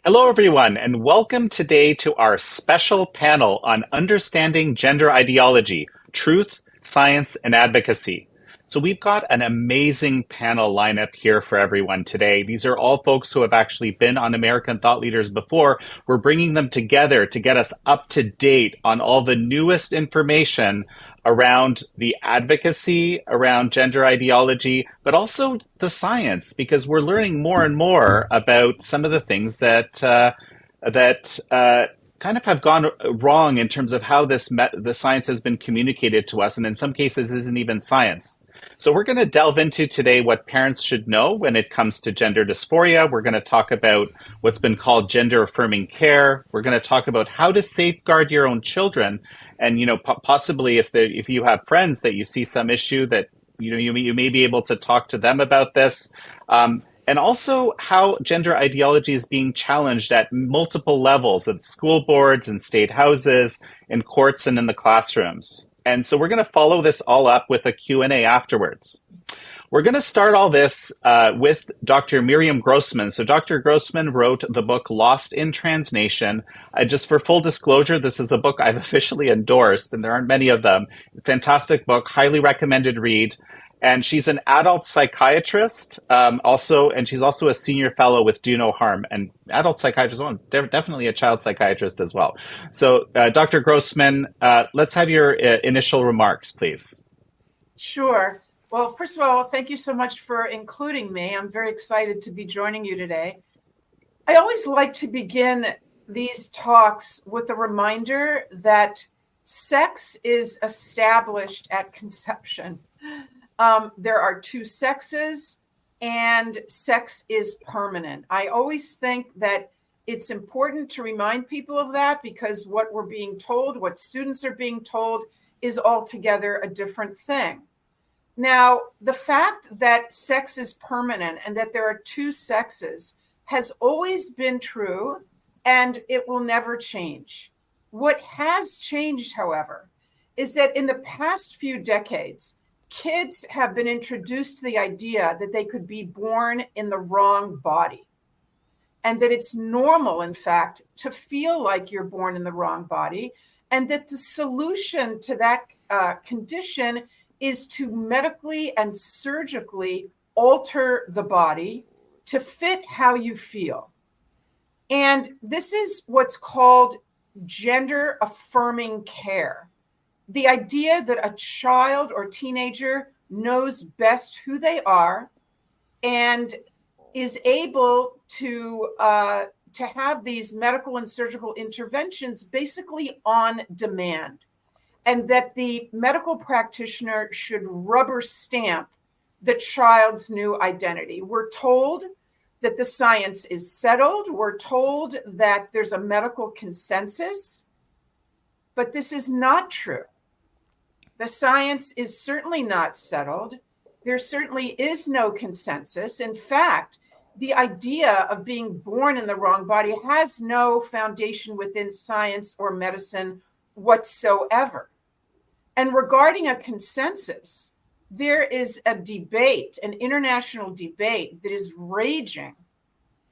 Hello, everyone, and welcome today to our special panel on understanding gender ideology, truth, science, and advocacy. So we've got an amazing panel lineup here for everyone today. These are all folks who have actually been on American Thought Leaders before. We're bringing them together to get us up to date on all the newest information around the advocacy, around gender ideology, but also the science, because we're learning more and more about some of the things that kind of have gone wrong in terms of how the science has been communicated to us, and in some cases isn't even science. So we're going to delve into today what parents should know when it comes to gender dysphoria. We're going to talk about what's been called gender affirming care. We're going to talk about how to safeguard your own children, and possibly if you have friends that you see some issue that you may be able to talk to them about this. And also how gender ideology is being challenged at multiple levels at school boards and state houses, in courts, and in the classrooms. And so we're going to follow this all up with a Q&A afterwards. We're going to start all this with Dr. Miriam Grossman. So Dr. Grossman wrote the book Lost in Transnation. Just for full disclosure, this is a book I've officially endorsed, and there aren't many of them. Fantastic book, highly recommended read. And she's an adult psychiatrist, and she's also a senior fellow with Do No Harm. And adult psychiatrist, definitely a child psychiatrist as well. So, Dr. Grossman, let's have your initial remarks, please. Sure. Well, first of all, thank you so much for including me. I'm very excited to be joining you today. I always like to begin these talks with a reminder that sex is established at conception. There are two sexes, and sex is permanent. I always think that it's important to remind people of that, because what we're being told, what students are being told, is altogether a different thing. Now, the fact that sex is permanent and that there are two sexes has always been true, and it will never change. What has changed, however, is that in the past few decades, kids have been introduced to the idea that they could be born in the wrong body, and that it's normal, in fact, to feel like you're born in the wrong body, and that the solution to that condition is to medically and surgically alter the body to fit how you feel. And this is what's called gender affirming care. The idea that a child or teenager knows best who they are and is able to have these medical and surgical interventions basically on demand, and that the medical practitioner should rubber stamp the child's new identity. We're told that the science is settled. We're told that there's a medical consensus, but this is not true. The science is certainly not settled. There certainly is no consensus. In fact, the idea of being born in the wrong body has no foundation within science or medicine whatsoever. And regarding a consensus, there is a debate, an international debate that is raging,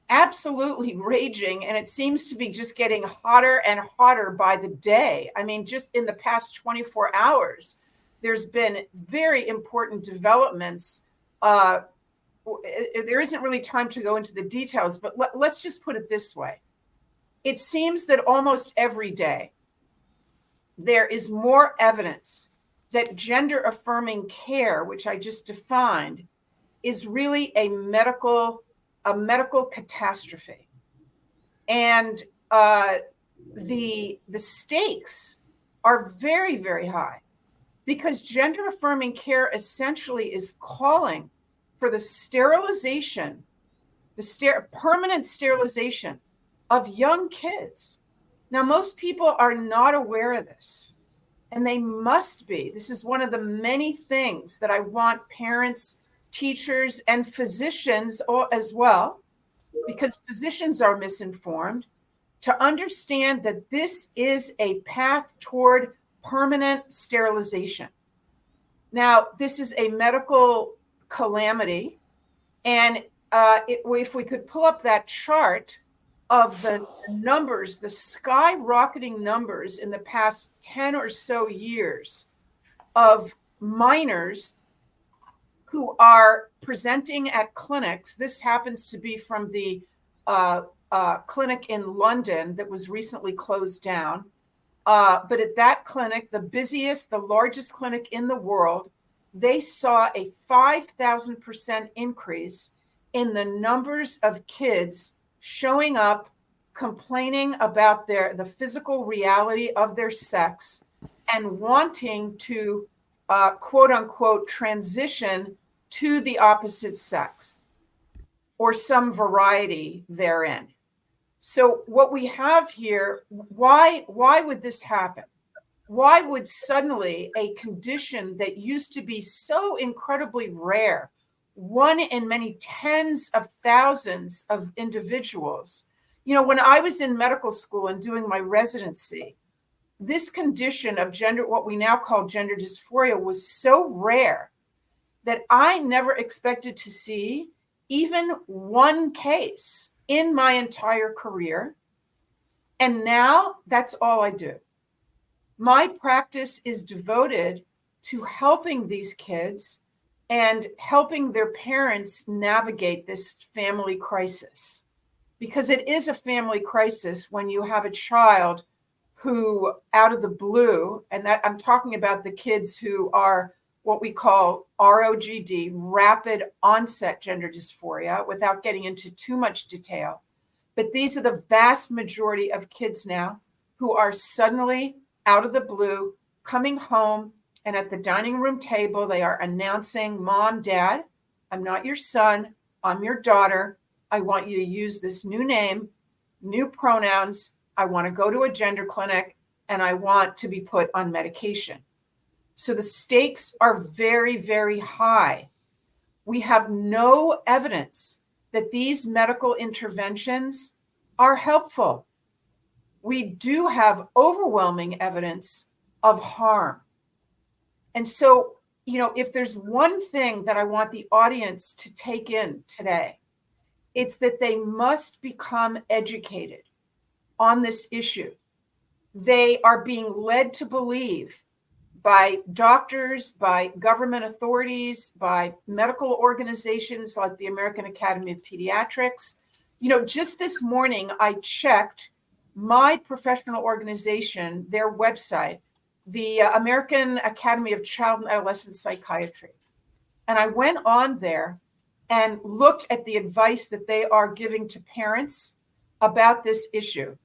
absolutely raging, and it seems to be just getting hotter and hotter by the day. I mean, just in the past 24 hours, there's been very important developments. There isn't really time to go into the details, but let's just put it this way. It seems that almost every day, there is more evidence that gender affirming care, which I just defined, is really a medical catastrophe. And the stakes are very, very high, because gender affirming care essentially is calling for the sterilization, permanent sterilization of young kids. Now, most people are not aware of this, and they must be. This is one of the many things that I want parents, teachers, and physicians as well, because physicians are misinformed, to understand that this is a path toward permanent sterilization. Now, this is a medical calamity. And if we could pull up that chart of the numbers, the skyrocketing numbers in the past 10 or so years of minors who are presenting at clinics. This happens to be from the clinic in London that was recently closed down. But at that clinic, the busiest, the largest clinic in the world, they saw a 5,000% increase in the numbers of kids showing up complaining about the physical reality of their sex and wanting to quote unquote transition to the opposite sex or some variety therein. So what we have here, why would this happen? Why would suddenly a condition that used to be so incredibly rare, one in many tens of thousands of individuals, when I was in medical school and doing my residency, this condition of gender, what we now call gender dysphoria, was so rare that I never expected to see even one case in my entire career. And now that's all I do. My practice is devoted to helping these kids and helping their parents navigate this family crisis. Because it is a family crisis when you have a child who, out of the blue, and that, I'm talking about the kids who are what we call ROGD, rapid onset gender dysphoria, without getting into too much detail. But these are the vast majority of kids now who are suddenly out of the blue coming home, and at the dining room table, they are announcing, "Mom, Dad, I'm not your son. I'm your daughter. I want you to use this new name, new pronouns. I want to go to a gender clinic, and I want to be put on medication." So the stakes are very, very high. We have no evidence that these medical interventions are helpful. We do have overwhelming evidence of harm. And so, if there's one thing that I want the audience to take in today, it's that they must become educated on this issue. They are being led to believe by doctors, by government authorities, by medical organizations like the American Academy of Pediatrics. Just this morning, I checked my professional organization, their website, the American Academy of Child and Adolescent Psychiatry. And I went on there and looked at the advice that they are giving to parents about this issue.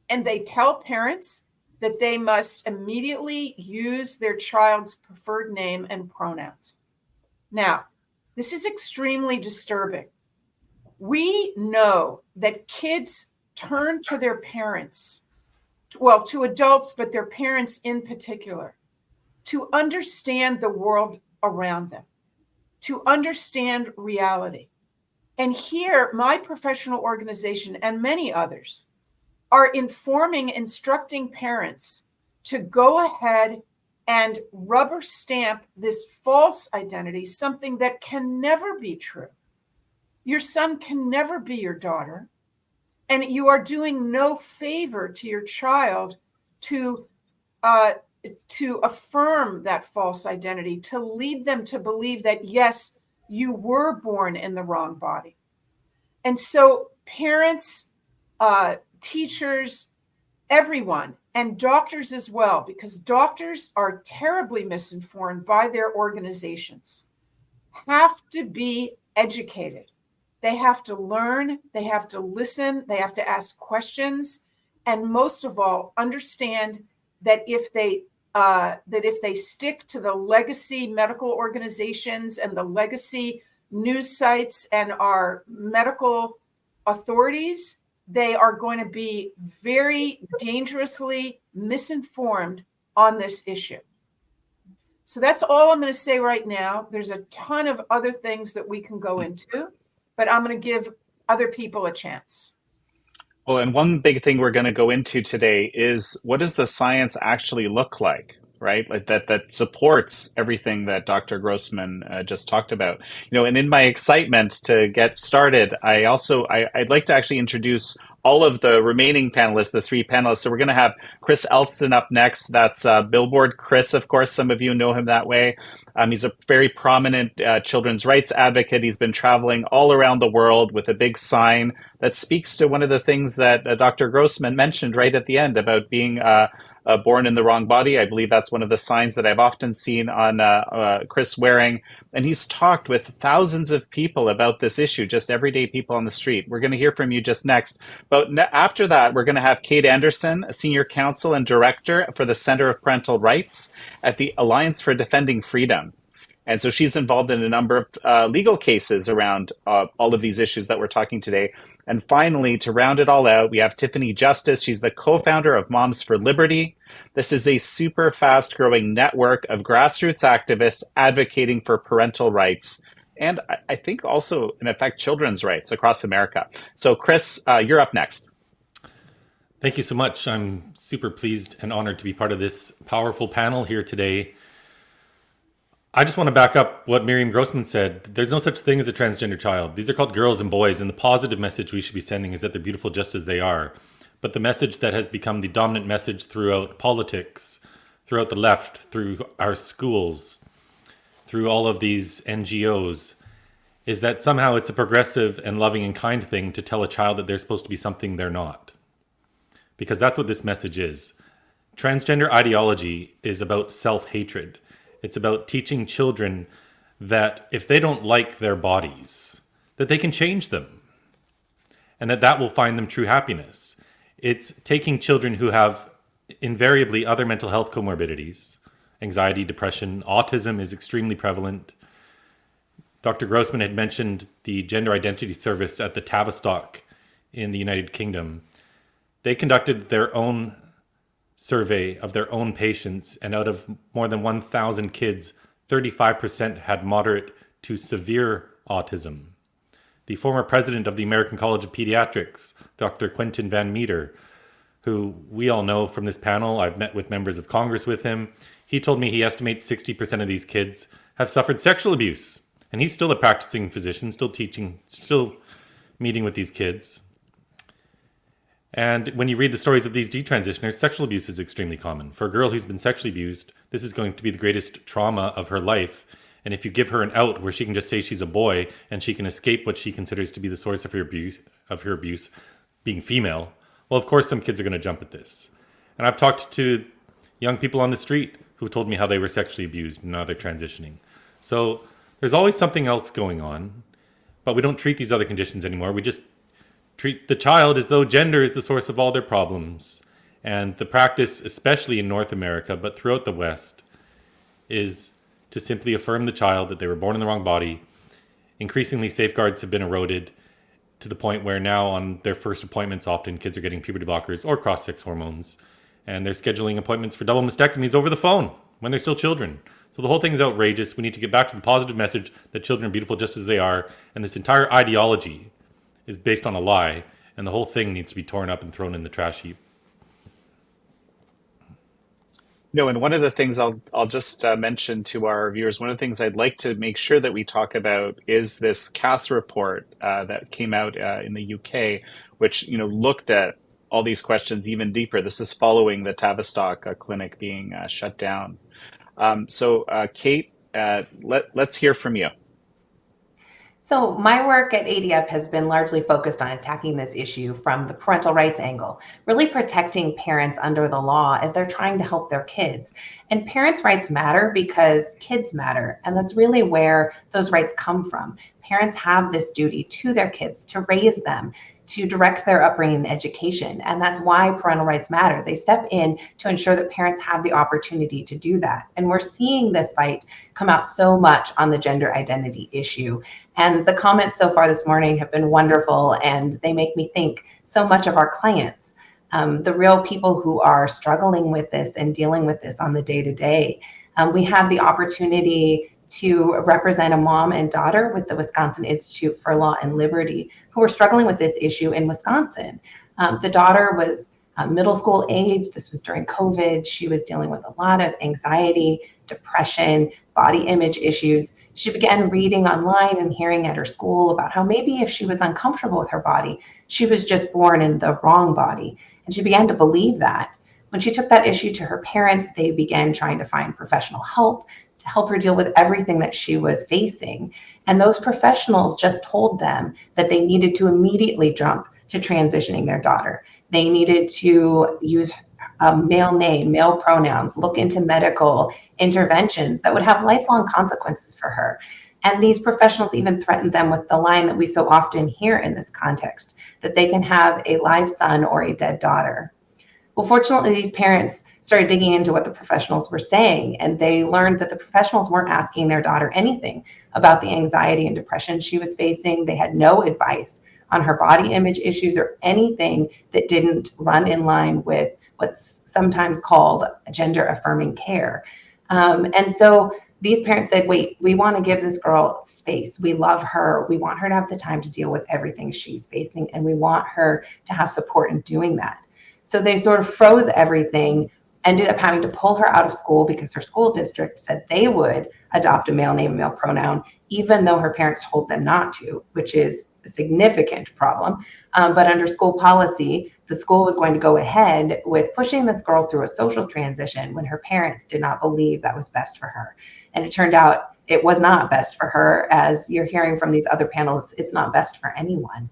And they tell parents that they must immediately use their child's preferred name and pronouns. Now, this is extremely disturbing. We know that kids turn to their parents, to adults, but their parents in particular, to understand the world around them, to understand reality. And here, my professional organization and many others are instructing parents to go ahead and rubber stamp this false identity, something that can never be true. Your son can never be your daughter, and you are doing no favor to your child to affirm that false identity, to lead them to believe that, yes, you were born in the wrong body. And so parents, teachers, everyone, and doctors as well, because doctors are terribly misinformed by their organizations, have to be educated. They have to learn, they have to listen, they have to ask questions, and most of all, understand that if they stick to the legacy medical organizations and the legacy news sites and our medical authorities, they are going to be very dangerously misinformed on this issue. So that's all I'm going to say right now. There's a ton of other things that we can go into, but I'm going to give other people a chance. Well, and one big thing we're going to go into today is, what does the science actually look like? right? Like that supports everything that Dr. Grossman just talked about. And in my excitement to get started, I'd like to actually introduce all of the remaining panelists, the three panelists. So we're going to have Chris Elston up next. That's Billboard Chris, of course. Some of you know him that way. He's a very prominent children's rights advocate. He's been traveling all around the world with a big sign that speaks to one of the things that Dr. Grossman mentioned right at the end about being born in the wrong body. I believe that's one of the signs that I've often seen on Chris wearing. And he's talked with thousands of people about this issue, just everyday people on the street. We're going to hear from you just next. But after that, we're going to have Kate Anderson, a senior counsel and director for the Center of Parental Rights at the Alliance for Defending Freedom. And so she's involved in a number of legal cases around all of these issues that we're talking today. And finally, to round it all out, we have Tiffany Justice. She's the co-founder of Moms for Liberty. This is a super fast growing network of grassroots activists advocating for parental rights. And I think also, in effect, children's rights across America. So Chris, you're up next. Thank you so much. I'm super pleased and honored to be part of this powerful panel here today. I just want to back up what Miriam Grossman said. There's no such thing as a transgender child. These are called girls and boys, and the positive message we should be sending is that they're beautiful just as they are. But the message that has become the dominant message throughout politics, throughout the left, through our schools, through all of these NGOs, is that somehow it's a progressive and loving and kind thing to tell a child that they're supposed to be something they're not. Because that's what this message is. Transgender ideology is about self-hatred. It's about teaching children that if they don't like their bodies, that they can change them and that will find them true happiness. It's taking children who have invariably other mental health comorbidities, anxiety, depression, autism is extremely prevalent. Dr. Grossman had mentioned the gender identity service at the Tavistock in the United Kingdom. They conducted their own survey of their own patients, and out of more than 1,000 kids, 35% had moderate to severe autism. The former president of the American College of Pediatrics, Dr. Quentin Van Meter, who we all know from this panel, I've met with members of Congress with him, he told me he estimates 60% of these kids have suffered sexual abuse. And he's still a practicing physician, still teaching, still meeting with these kids. And when you read the stories of these detransitioners, sexual abuse is extremely common. For a girl who's been sexually abused, this is going to be the greatest trauma of her life. And if you give her an out where she can just say she's a boy and she can escape what she considers to be the source of her abuse, being female, well, of course, some kids are going to jump at this. And I've talked to young people on the street who told me how they were sexually abused and now they're transitioning. So there's always something else going on, but we don't treat these other conditions anymore. We just treat the child as though gender is the source of all their problems. And the practice, especially in North America, but throughout the West, is to simply affirm the child that they were born in the wrong body. Increasingly, safeguards have been eroded to the point where now on their first appointments, often kids are getting puberty blockers or cross-sex hormones. And they're scheduling appointments for double mastectomies over the phone when they're still children. So the whole thing is outrageous. We need to get back to the positive message that children are beautiful just as they are. And this entire ideology is based on a lie, and the whole thing needs to be torn up and thrown in the trash heap. No, and one of the things I'll just mention to our viewers, one of the things I'd like to make sure that we talk about is this CAS report that came out in the UK, which looked at all these questions even deeper. This is following the Tavistock clinic being shut down. So, Kate, let's hear from you. So my work at ADF has been largely focused on attacking this issue from the parental rights angle, really protecting parents under the law as they're trying to help their kids. And parents' rights matter because kids matter. And that's really where those rights come from. Parents have this duty to their kids to raise them, to direct their upbringing and education. And that's why parental rights matter. They step in to ensure that parents have the opportunity to do that. And we're seeing this fight come out so much on the gender identity issue. And the comments so far this morning have been wonderful, and they make me think so much of our clients, the real people who are struggling with this and dealing with this on the day-to-day. We had the opportunity to represent a mom and daughter with the Wisconsin Institute for Law and Liberty who were struggling with this issue in Wisconsin. The daughter was middle school age. This was during COVID. She was dealing with a lot of anxiety, depression, body image issues. She began reading online and hearing at her school about how maybe if she was uncomfortable with her body, she was just born in the wrong body. And she began to believe that. When she took that issue to her parents, they began trying to find professional help to help her deal with everything that she was facing. And those professionals just told them that they needed to immediately jump to transitioning their daughter. They needed to use a male name, male pronouns, look into medical interventions that would have lifelong consequences for her. And these professionals even threatened them with the line that we so often hear in this context, that they can have a live son or a dead daughter. Well, fortunately, these parents started digging into what the professionals were saying, and they learned that the professionals weren't asking their daughter anything about the anxiety and depression she was facing. They had no advice on her body image issues or anything that didn't run in line with what's sometimes called gender affirming care. And so these parents said, wait, we want to give this girl space. We love her. We want her to have the time to deal with everything she's facing, and we want her to have support in doing that. So they sort of froze everything, ended up having to pull her out of school because her school district said they would adopt a male name, male pronoun, even though her parents told them not to, which is a significant problem. But under school policy, the school was going to go ahead with pushing this girl through a social transition when her parents did not believe that was best for her. And it turned out it was not best for her. As you're hearing from these other panelists, it's not best for anyone.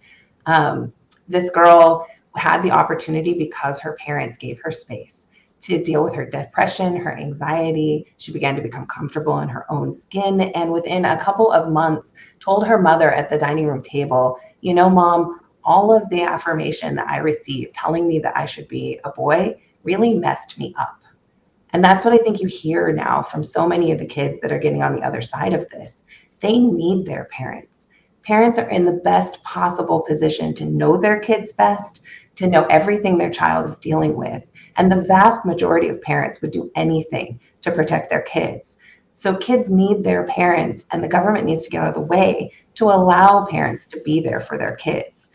This girl had the opportunity, because her parents gave her space, to deal with her depression, her anxiety. She began to become comfortable in her own skin, and within a couple of months told her mother at the dining room table, you know, Mom, all of the affirmation that I received telling me that I should be a boy really messed me up. And that's what I think you hear now from so many of the kids that are getting on the other side of this. They need their parents. Parents are in the best possible position to know their kids best, to know everything their child is dealing with. And the vast majority of parents would do anything to protect their kids. So kids need their parents, and the government needs to get out of the way to allow parents to be there for their kids.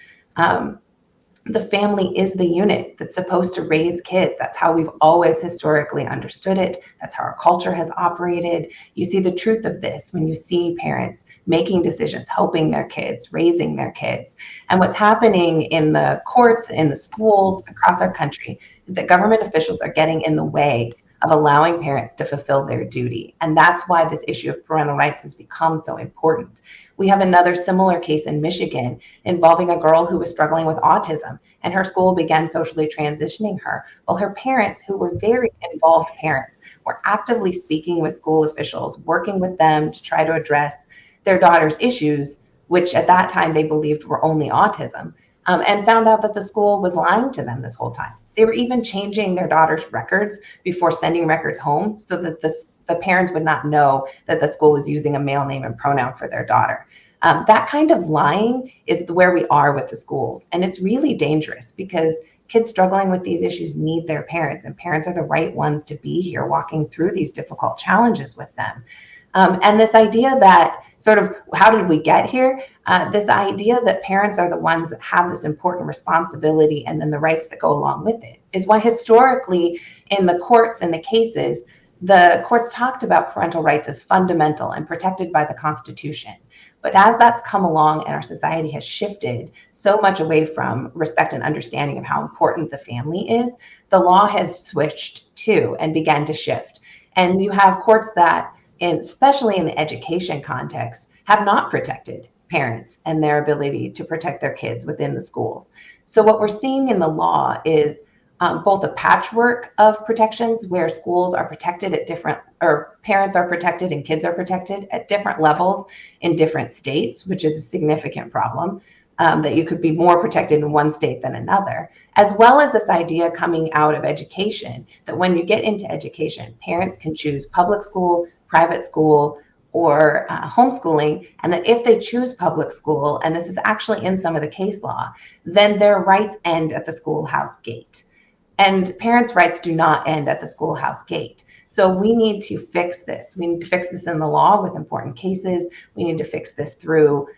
The family is the unit that's supposed to raise kids. That's how we've always historically understood it. That's how our culture has operated. You see the truth of this when you see parents making decisions, helping their kids, raising their kids. And what's happening in the courts, in the schools across our country, is that government officials are getting in the way of allowing parents to fulfill their duty. And that's why this issue of parental rights has become so important. We have another similar case in Michigan involving a girl who was struggling with autism, and her school began socially transitioning her. Well, her parents, who were very involved parents, were actively speaking with school officials, working with them to try to address their daughter's issues, which at that time they believed were only autism, and found out that the school was lying to them this whole time. They were even changing their daughter's records before sending records home so that the parents would not know that the school was using a male name and pronoun for their daughter. That kind of lying is where we are with the schools. And it's really dangerous because kids struggling with these issues need their parents, and parents are the right ones to be here walking through these difficult challenges with them. And this idea that sort of, how did we get here? This idea that parents are the ones that have this important responsibility and then the rights that go along with it is why historically in the courts and the cases, the courts talked about parental rights as fundamental and protected by the Constitution. But as that's come along and our society has shifted so much away from respect and understanding of how important the family is, the law has switched too and began to shift. And you have courts that, especially in the education context, have not protected parents and their ability to protect their kids within the schools. So what we're seeing in the law is both a patchwork of protections where schools are protected at different, or parents are protected and kids are protected at different levels in different states, which is a significant problem, that you could be more protected in one state than another, as well as this idea coming out of education that when you get into education, parents can choose public school, private school, or homeschooling, and that if they choose public school, and this is actually in some of the case law, then their rights end at the schoolhouse gate. And parents' rights do not end at the schoolhouse gate. So we need to fix this. We need to fix this in the law with important cases. We need to fix this through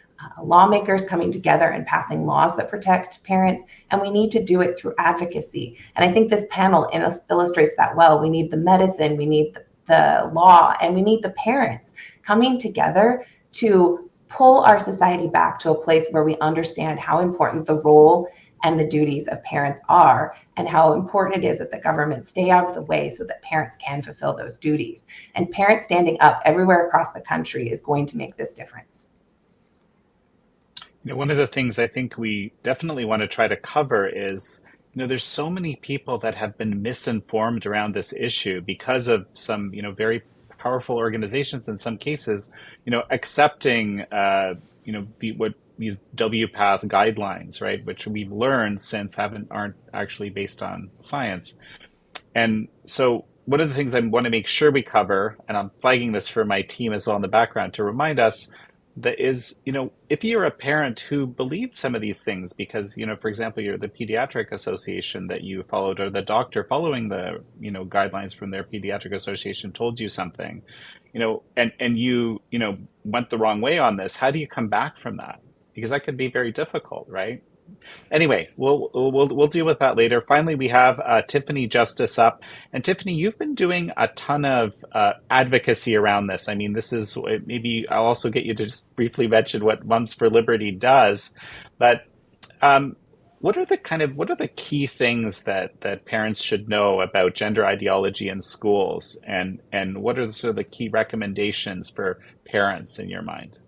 lawmakers coming together and passing laws that protect parents, and we need to do it through advocacy. And I think this panel illustrates that well. We need the medicine, we need the law, and we need the parents coming together to pull our society back to a place where we understand how important the role and the duties of parents are, and how important it is that the government stay out of the way so that parents can fulfill those duties. And parents standing up everywhere across the country is going to make this difference. One of the things I think we definitely want to try to cover is, there's so many people that have been misinformed around this issue because of some, very powerful organizations in some cases, accepting, what these WPATH guidelines, right, which we've learned since aren't actually based on science. And so one of the things I want to make sure we cover, and I'm flagging this for my team as well in the background to remind us, that is, if you're a parent who believes some of these things because, for example, you're the pediatric association that you followed, or the doctor following the, guidelines from their pediatric association told you something, and you, went the wrong way on this, how do you come back from that? Because that could be very difficult, right? Anyway, we'll deal with that later. Finally, we have Tiffany Justice up. And Tiffany, you've been doing a ton of advocacy around this. I mean, this is, maybe I'll also get you to just briefly mention what Mums for Liberty does. But what are the key things that parents should know about gender ideology in schools? And what are sort of the key recommendations for parents in your mind?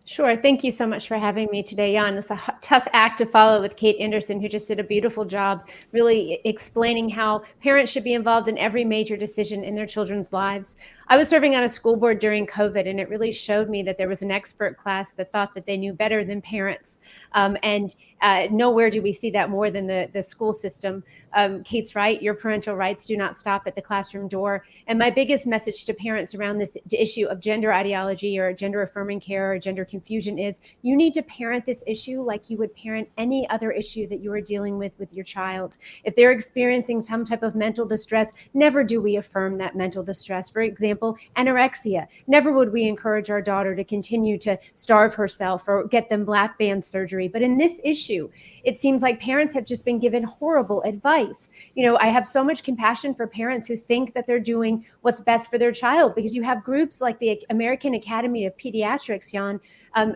Sure. Thank you so much for having me today, Jan. It's a tough act to follow with Kate Anderson, who just did a beautiful job really explaining how parents should be involved in every major decision in their children's lives. I was serving on a school board during COVID, and it really showed me that there was an expert class that thought that they knew better than parents. And nowhere do we see that more than the school system. Kate's right. Your parental rights do not stop at the classroom door. And my biggest message to parents around this issue of gender ideology or gender affirming care or gender confusion is you need to parent this issue like you would parent any other issue that you are dealing with your child. If they're experiencing some type of mental distress, never do we affirm that mental distress. For example, anorexia. Never would we encourage our daughter to continue to starve herself or get them lap band surgery. But in this issue, it seems like parents have just been given horrible advice. I have so much compassion for parents who think that they're doing what's best for their child, because you have groups like the American Academy of Pediatrics, Jan,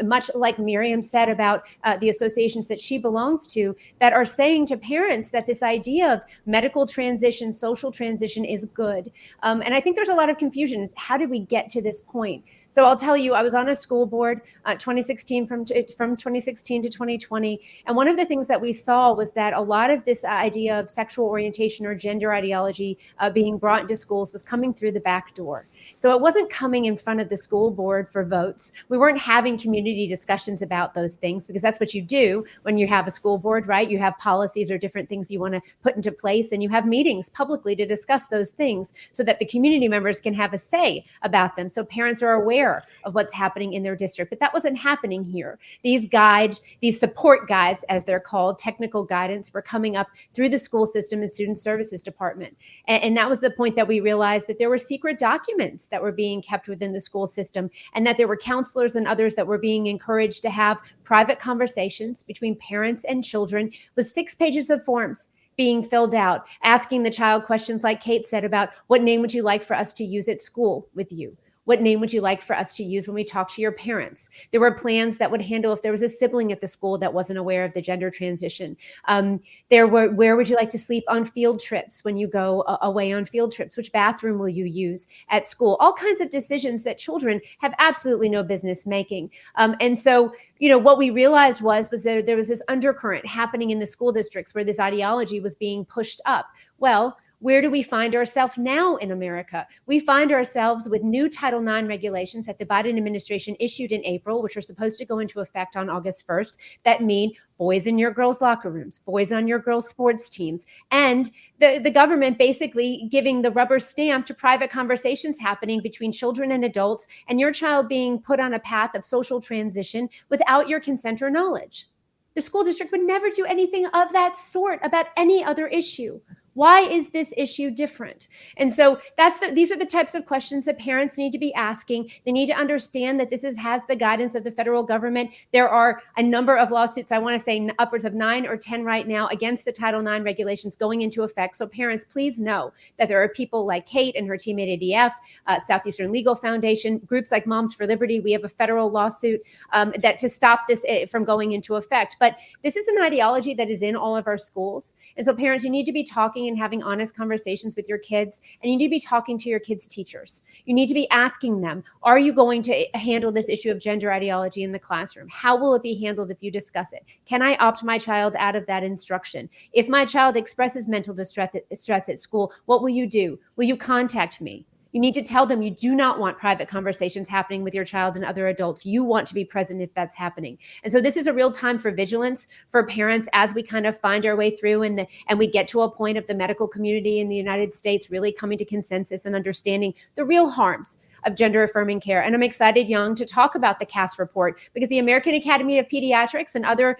much like Miriam said about the associations that she belongs to, that are saying to parents that this idea of medical transition, social transition is good. And I think there's a lot of confusion. How did we get to this point? So I'll tell you, I was on a school board 2016 from 2016 to 2020. And one of the things that we saw was that a lot of this idea of sexual orientation or gender ideology being brought into schools was coming through the back door. So it wasn't coming in front of the school board for votes. We weren't having community discussions about those things, because that's what you do when you have a school board, right? You have policies or different things you want to put into place, and you have meetings publicly to discuss those things so that the community members can have a say about them. So parents are aware of what's happening in their district, but that wasn't happening here. These support guides, as they're called, technical guidance, were coming up through the school system and student services department. And that was the point that we realized that there were secret documents that were being kept within the school system, and that there were counselors and others that were being encouraged to have private conversations between parents and children with 6 pages of forms being filled out, asking the child questions like Kate said about what name would you like for us to use at school with you? What name would you like for us to use when we talk to your parents? There were plans that would handle if there was a sibling at the school that wasn't aware of the gender transition. Where would you like to sleep on field trips when you go away on field trips? Which bathroom will you use at school? All kinds of decisions that children have absolutely no business making. And so, what we realized was that there was this undercurrent happening in the school districts where this ideology was being pushed up. Well, where do we find ourselves now in America? We find ourselves with new Title IX regulations that the Biden administration issued in April, which are supposed to go into effect on August 1st, that mean boys in your girls' locker rooms, boys on your girls' sports teams, and the government basically giving the rubber stamp to private conversations happening between children and adults, and your child being put on a path of social transition without your consent or knowledge. The school district would never do anything of that sort about any other issue. Why is this issue different? And so these are the types of questions that parents need to be asking. They need to understand that this has the guidance of the federal government. There are a number of lawsuits, I want to say upwards of 9 or 10 right now, against the Title IX regulations going into effect. So parents, please know that there are people like Kate and her team at ADF, Southeastern Legal Foundation, groups like Moms for Liberty. We have a federal lawsuit that to stop this from going into effect. But this is an ideology that is in all of our schools. And so parents, you need to be talking and having honest conversations with your kids, and you need to be talking to your kids' teachers. You need to be asking them, are you going to handle this issue of gender ideology in the classroom? How will it be handled if you discuss it? Can I opt my child out of that instruction? If my child expresses mental distress at school, what will you do? Will you contact me? You need to tell them you do not want private conversations happening with your child and other adults. You want to be present if that's happening. And so this is a real time for vigilance for parents as we kind of find our way through and we get to a point of the medical community in the United States really coming to consensus and understanding the real harms of gender affirming care. And I'm excited, Young, to talk about the CAS report, because the American Academy of Pediatrics and other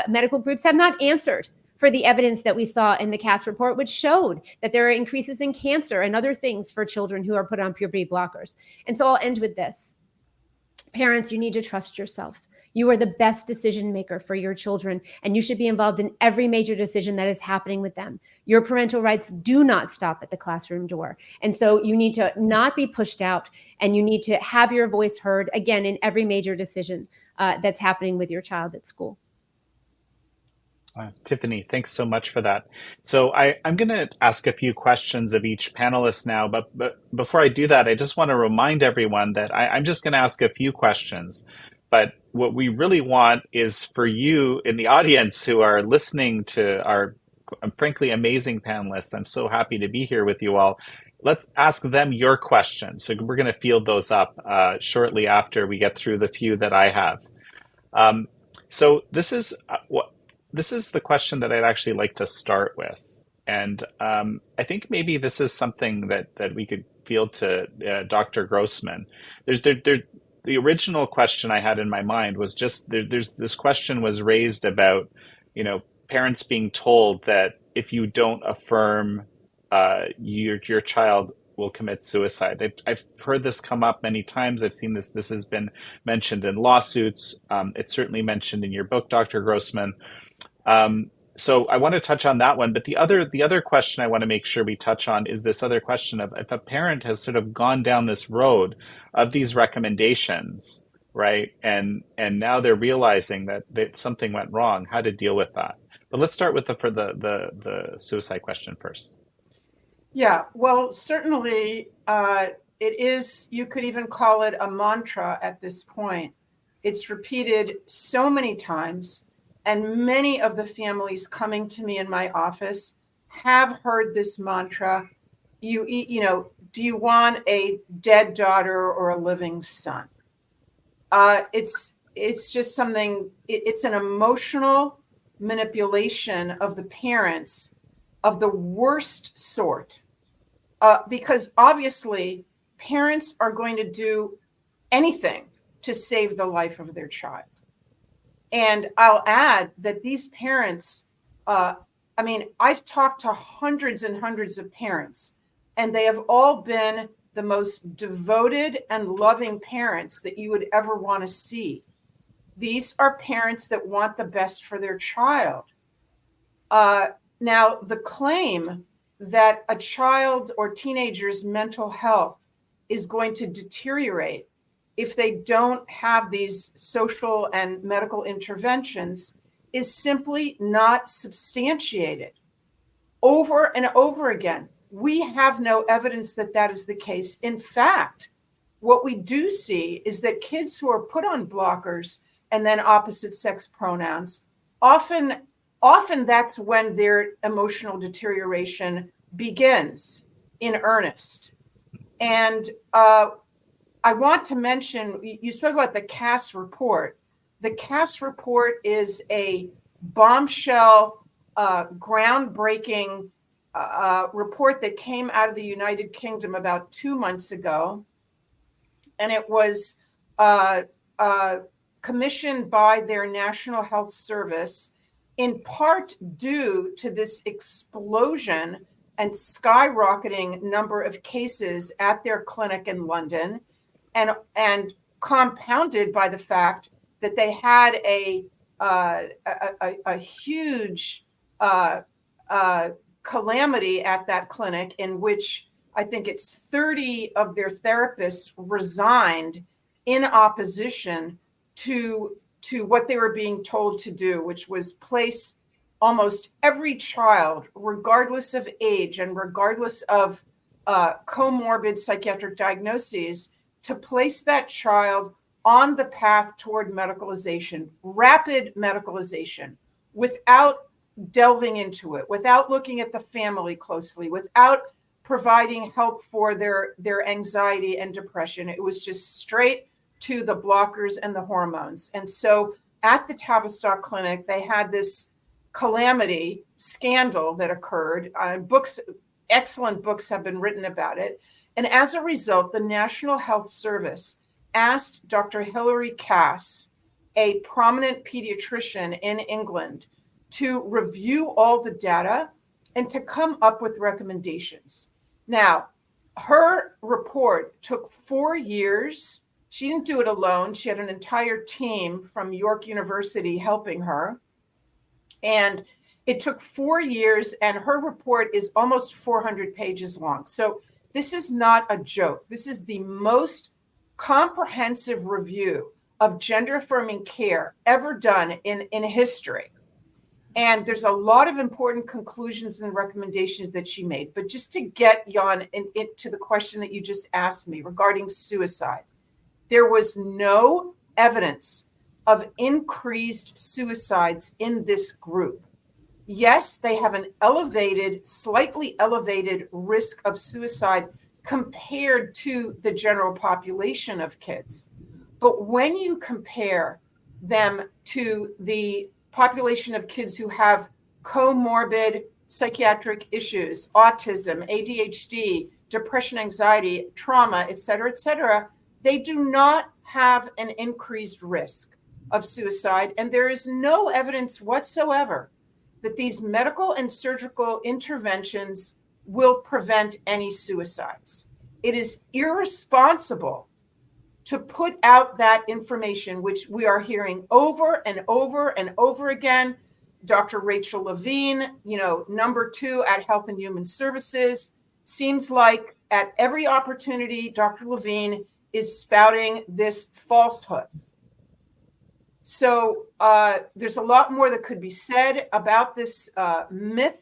medical groups have not answered for the evidence that we saw in the CAS report, which showed that there are increases in cancer and other things for children who are put on puberty blockers. And so I'll end with this. Parents, you need to trust yourself. You are the best decision maker for your children, and you should be involved in every major decision that is happening with them. Your parental rights do not stop at the classroom door. And so you need to not be pushed out, and you need to have your voice heard, again, in every major decision that's happening with your child at school. Tiffany, thanks so much for that. So I'm going to ask a few questions of each panelist now, but before I do that, I just want to remind everyone that I'm just going to ask a few questions. But what we really want is for you in the audience who are listening to our frankly amazing panelists. I'm so happy to be here with you all. Let's ask them your questions. So we're going to field those up shortly after we get through the few that I have. So this is the question that I'd actually like to start with. And I think maybe this is something that we could field to Dr. Grossman. The original question I had in my mind was just, this question was raised about, parents being told that if you don't affirm, your child will commit suicide. I've heard this come up many times. I've seen this has been mentioned in lawsuits. It's certainly mentioned in your book, Dr. Grossman. So I want to touch on that one, but the other question I want to make sure we touch on is this other question of if a parent has sort of gone down this road of these recommendations, right? And now they're realizing that something went wrong, how to deal with that. But let's start with the suicide question first. Yeah, well, certainly it is, you could even call it a mantra at this point. It's repeated so many times. And many of the families coming to me in my office have heard this mantra. Do you want a dead daughter or a living son? It's just something. It's an emotional manipulation of the parents of the worst sort, because obviously parents are going to do anything to save the life of their child. And I'll add that these parents, I've talked to hundreds and hundreds of parents, and they have all been the most devoted and loving parents that you would ever want to see. These are parents that want the best for their child. Now, the claim that a child or teenager's mental health is going to deteriorate if they don't have these social and medical interventions is simply not substantiated. Over and over again, we have no evidence that that is the case. In fact, what we do see is that kids who are put on blockers and then opposite sex pronouns, often that's when their emotional deterioration begins in earnest. And I want to mention, you spoke about the CAS report. The CAS report is a bombshell, groundbreaking report that came out of the United Kingdom about 2 months ago. And it was commissioned by their National Health Service, in part due to this explosion and skyrocketing number of cases at their clinic in London, and compounded by the fact that they had a huge calamity at that clinic, in which I think it's 30 of their therapists resigned in opposition to what they were being told to do, which was place almost every child, regardless of age and regardless of comorbid psychiatric diagnoses, to place that child on the path toward medicalization, rapid medicalization, without delving into it, without looking at the family closely, without providing help for their anxiety and depression. It was just straight to the blockers and the hormones. And so at the Tavistock Clinic, they had this calamity scandal that occurred. Excellent books have been written about it. And as a result, the National Health Service asked Dr. Hilary Cass, a prominent pediatrician in England, to review all the data and to come up with recommendations. Now, her report took 4 years. She didn't do it alone. She had an entire team from York University helping her. And it took 4 years, and her report is almost 400 pages long. So this is not a joke. This is the most comprehensive review of gender-affirming care ever done in history. And there's a lot of important conclusions and recommendations that she made. But just to get, Jan, into the question that you just asked me regarding suicide, there was no evidence of increased suicides in this group. Yes, they have an slightly elevated risk of suicide compared to the general population of kids. But when you compare them to the population of kids who have comorbid psychiatric issues, autism, ADHD, depression, anxiety, trauma, et cetera, they do not have an increased risk of suicide. And there is no evidence whatsoever that these medical and surgical interventions will prevent any suicides. It is irresponsible to put out that information, which we are hearing over and over and over again. Dr. Rachel Levine, number 2 at Health and Human Services, seems like at every opportunity, Dr. Levine is spouting this falsehood. So there's a lot more that could be said about this myth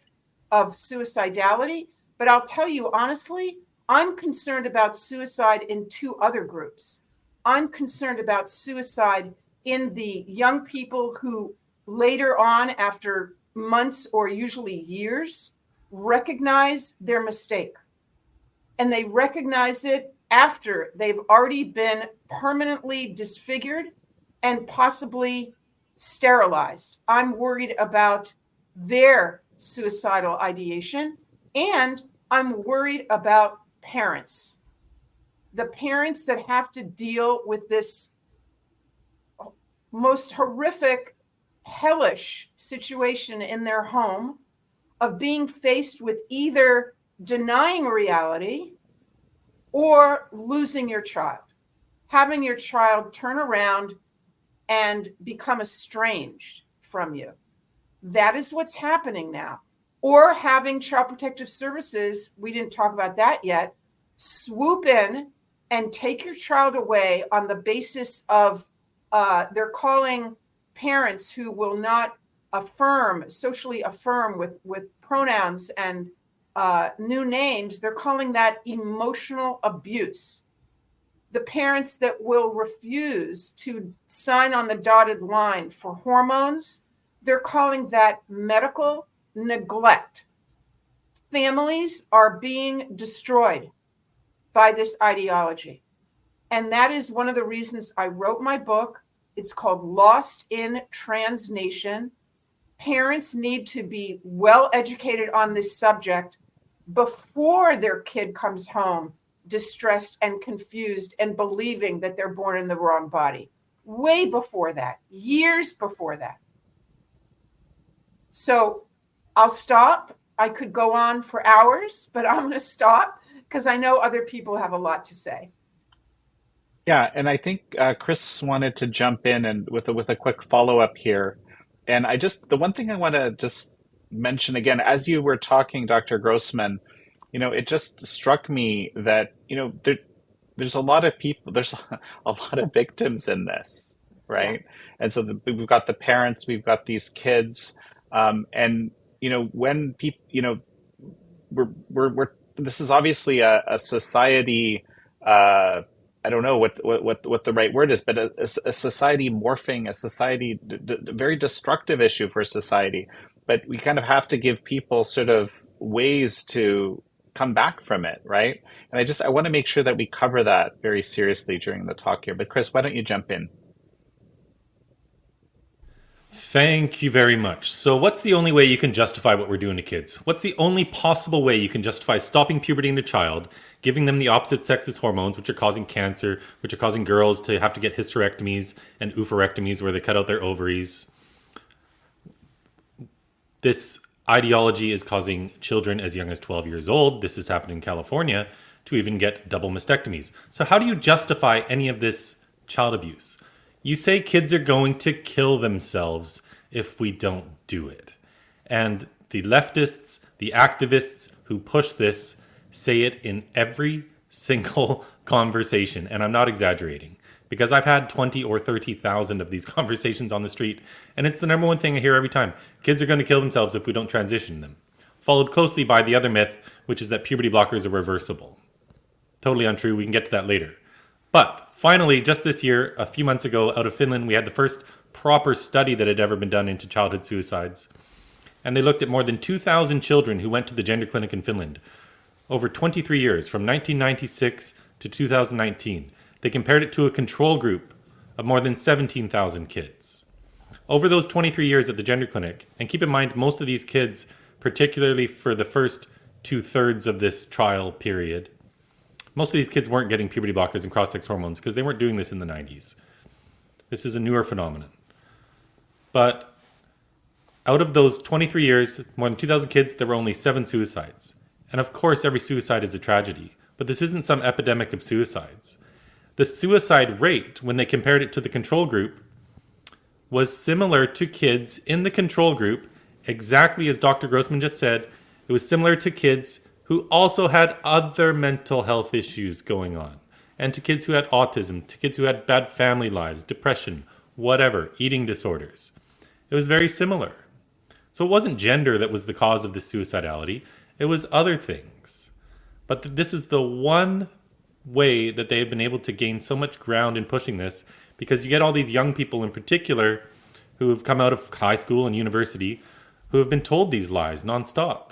of suicidality. But I'll tell you honestly, I'm concerned about suicide in 2 other groups. I'm concerned about suicide in the young people who later on, after months or usually years, recognize their mistake. And they recognize it after they've already been permanently disfigured and possibly sterilized. I'm worried about their suicidal ideation, and I'm worried about parents. The parents that have to deal with this most horrific, hellish situation in their home of being faced with either denying reality or losing your child, having your child turn around and become estranged from you. That is what's happening now. Or having Child Protective Services, we didn't talk about that yet, swoop in and take your child away on the basis of, they're calling parents who will not socially affirm with pronouns and new names, they're calling that emotional abuse. The parents that will refuse to sign on the dotted line for hormones, they're calling that medical neglect. Families are being destroyed by this ideology. And that is one of the reasons I wrote my book. It's called Lost in Transnation. Parents need to be well educated on this subject before their kid comes home distressed and confused and believing that they're born in the wrong body. Way before that, years before that. So I'll stop. I could go on for hours, but I'm going to stop because I know other people have a lot to say. Yeah, and I think Chris wanted to jump in and with a quick follow up here. And the one thing I want to just mention again, as you were talking, Dr. Grossman, it just struck me that, there's a lot of people, there's a lot of victims in this, Yeah. right? And so we've got the parents, we've got these kids, and when people, we're this is obviously a society. I don't know what the right word is, but a society morphing, a society, very destructive issue for society. But we kind of have to give people sort of ways to come back from it, right? And I want to make sure that we cover that very seriously during the talk here. But Chris, why don't you jump in? Thank you very much. So what's the only way you can justify what we're doing to kids? What's the only possible way you can justify stopping puberty in a child, giving them the opposite sex's hormones, which are causing cancer, which are causing girls to have to get hysterectomies and oophorectomies where they cut out their ovaries? This ideology is causing children as young as 12 years old, this has happened in California, to even get double mastectomies. So how do you justify any of this child abuse? You say kids are going to kill themselves if we don't do it. And the leftists, the activists who push this say it in every single conversation. And I'm not exaggerating because I've had 20 or 30,000 of these conversations on the street. And it's the number one thing I hear every time. Kids are going to kill themselves if we don't transition them. Followed closely by the other myth, which is that puberty blockers are reversible. Totally untrue. We can get to that later. But finally, just this year, a few months ago, out of Finland, we had the first proper study that had ever been done into childhood suicides. And they looked at more than 2,000 children who went to the gender clinic in Finland over 23 years, from 1996 to 2019. They compared it to a control group of more than 17,000 kids. Over those 23 years at the gender clinic, and keep in mind, most of these kids, particularly for the first 2/3 of this trial period, most of these kids weren't getting puberty blockers and cross-sex hormones because they weren't doing this in the 90s. This is a newer phenomenon. But out of those 23 years, more than 2,000 kids, there were only 7 suicides. And of course, every suicide is a tragedy. But this isn't some epidemic of suicides. The suicide rate, when they compared it to the control group, was similar to kids in the control group, exactly as Dr. Grossman just said. It was similar to kids who also had other mental health issues going on, and to kids who had autism, to kids who had bad family lives, depression, whatever, eating disorders. It was very similar. So it wasn't gender that was the cause of the suicidality, it was other things. But this is the one way that they have been able to gain so much ground in pushing this, because you get all these young people in particular who have come out of high school and university who have been told these lies nonstop.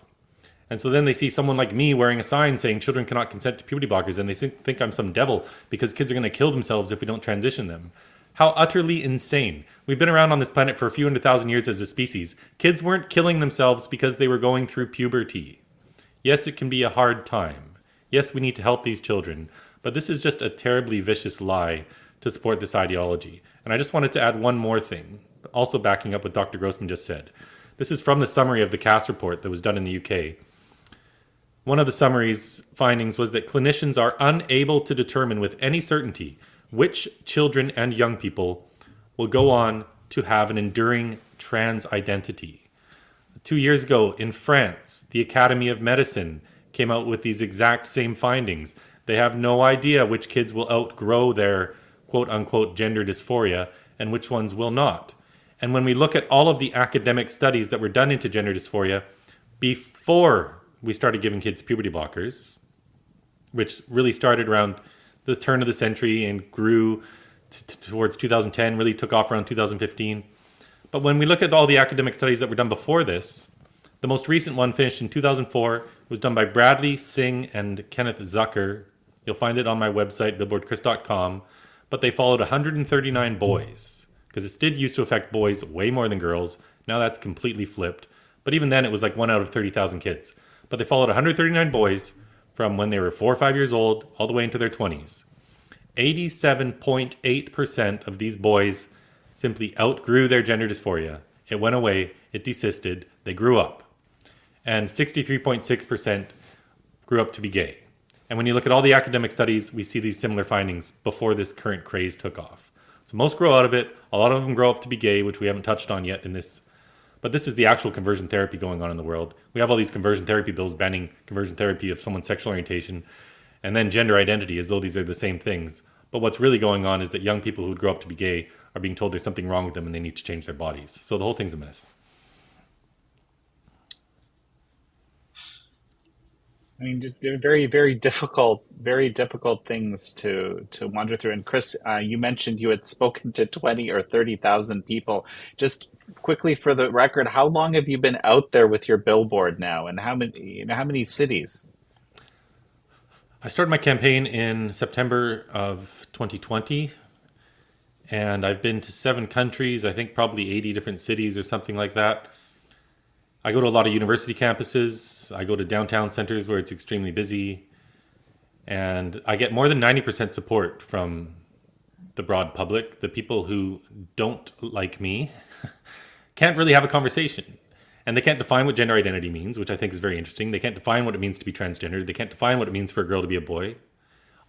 And so then they see someone like me wearing a sign saying children cannot consent to puberty blockers, and they think I'm some devil because kids are going to kill themselves if we don't transition them. How utterly insane. We've been around on this planet for a few 100,000 years as a species. Kids weren't killing themselves because they were going through puberty. Yes, it can be a hard time. Yes, we need to help these children. But this is just a terribly vicious lie to support this ideology. And I just wanted to add one more thing, also backing up what Dr. Grossman just said. This is from the summary of the CAS report that was done in the UK. One of the summary's findings was that clinicians are unable to determine with any certainty which children and young people will go on to have an enduring trans identity. 2 years ago in France, the Academy of Medicine came out with these exact same findings. They have no idea which kids will outgrow their quote-unquote gender dysphoria and which ones will not. And when we look at all of the academic studies that were done into gender dysphoria before we started giving kids puberty blockers, which really started around the turn of the century and grew towards 2010, really took off around 2015. But when we look at all the academic studies that were done before this, the most recent one finished in 2004, was done by Bradley, Singh, and Kenneth Zucker. You'll find it on my website, billboardchris.com. But they followed 139 boys, because it did used to affect boys way more than girls. Now that's completely flipped. But even then, it was like 1 out of 30,000 kids. But they followed 139 boys from when they were 4 or 5 years old all the way into their 20s. 87.8% of these boys simply outgrew their gender dysphoria. It went away, it desisted, they grew up. and 63.6% grew up to be gay. And when you look at all the academic studies, we see these similar findings before this current craze took off. So most grow out of it. A lot of them grow up to be gay, which we haven't touched on yet in this. But this is the actual conversion therapy going on in the world. We have all these conversion therapy bills banning conversion therapy of someone's sexual orientation, and then gender identity as though these are the same things. But what's really going on is that young people who grow up to be gay are being told there's something wrong with them and they need to change their bodies. So the whole thing's a mess. I mean, they're very, very difficult things to wander through. And Chris, you mentioned you had spoken to 20 or 30,000 people. Just quickly for the record, how long have you been out there with your billboard now, and how many cities? I started my campaign in September of 2020, and I've been to 7 countries, I think probably 80 different cities or something like that. I go to a lot of university campuses. I go to downtown centers where it's extremely busy. And I get more than 90% support from the broad public. The people who don't like me can't really have a conversation. And they can't define what gender identity means, which I think is very interesting. They can't define what it means to be transgender. They can't define what it means for a girl to be a boy.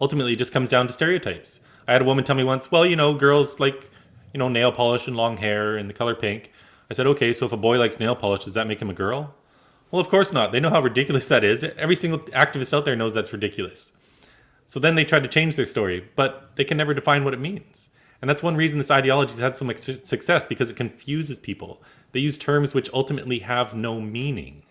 Ultimately, it just comes down to stereotypes. I had a woman tell me once, well, girls like, nail polish and long hair and the color pink. I said, okay, so if a boy likes nail polish, does that make him a girl? Well, of course not. They know how ridiculous that is. Every single activist out there knows that's ridiculous. So then they try to change their story, but they can never define what it means. And that's one reason this ideology has had so much success, because it confuses people. They use terms which ultimately have no meaning.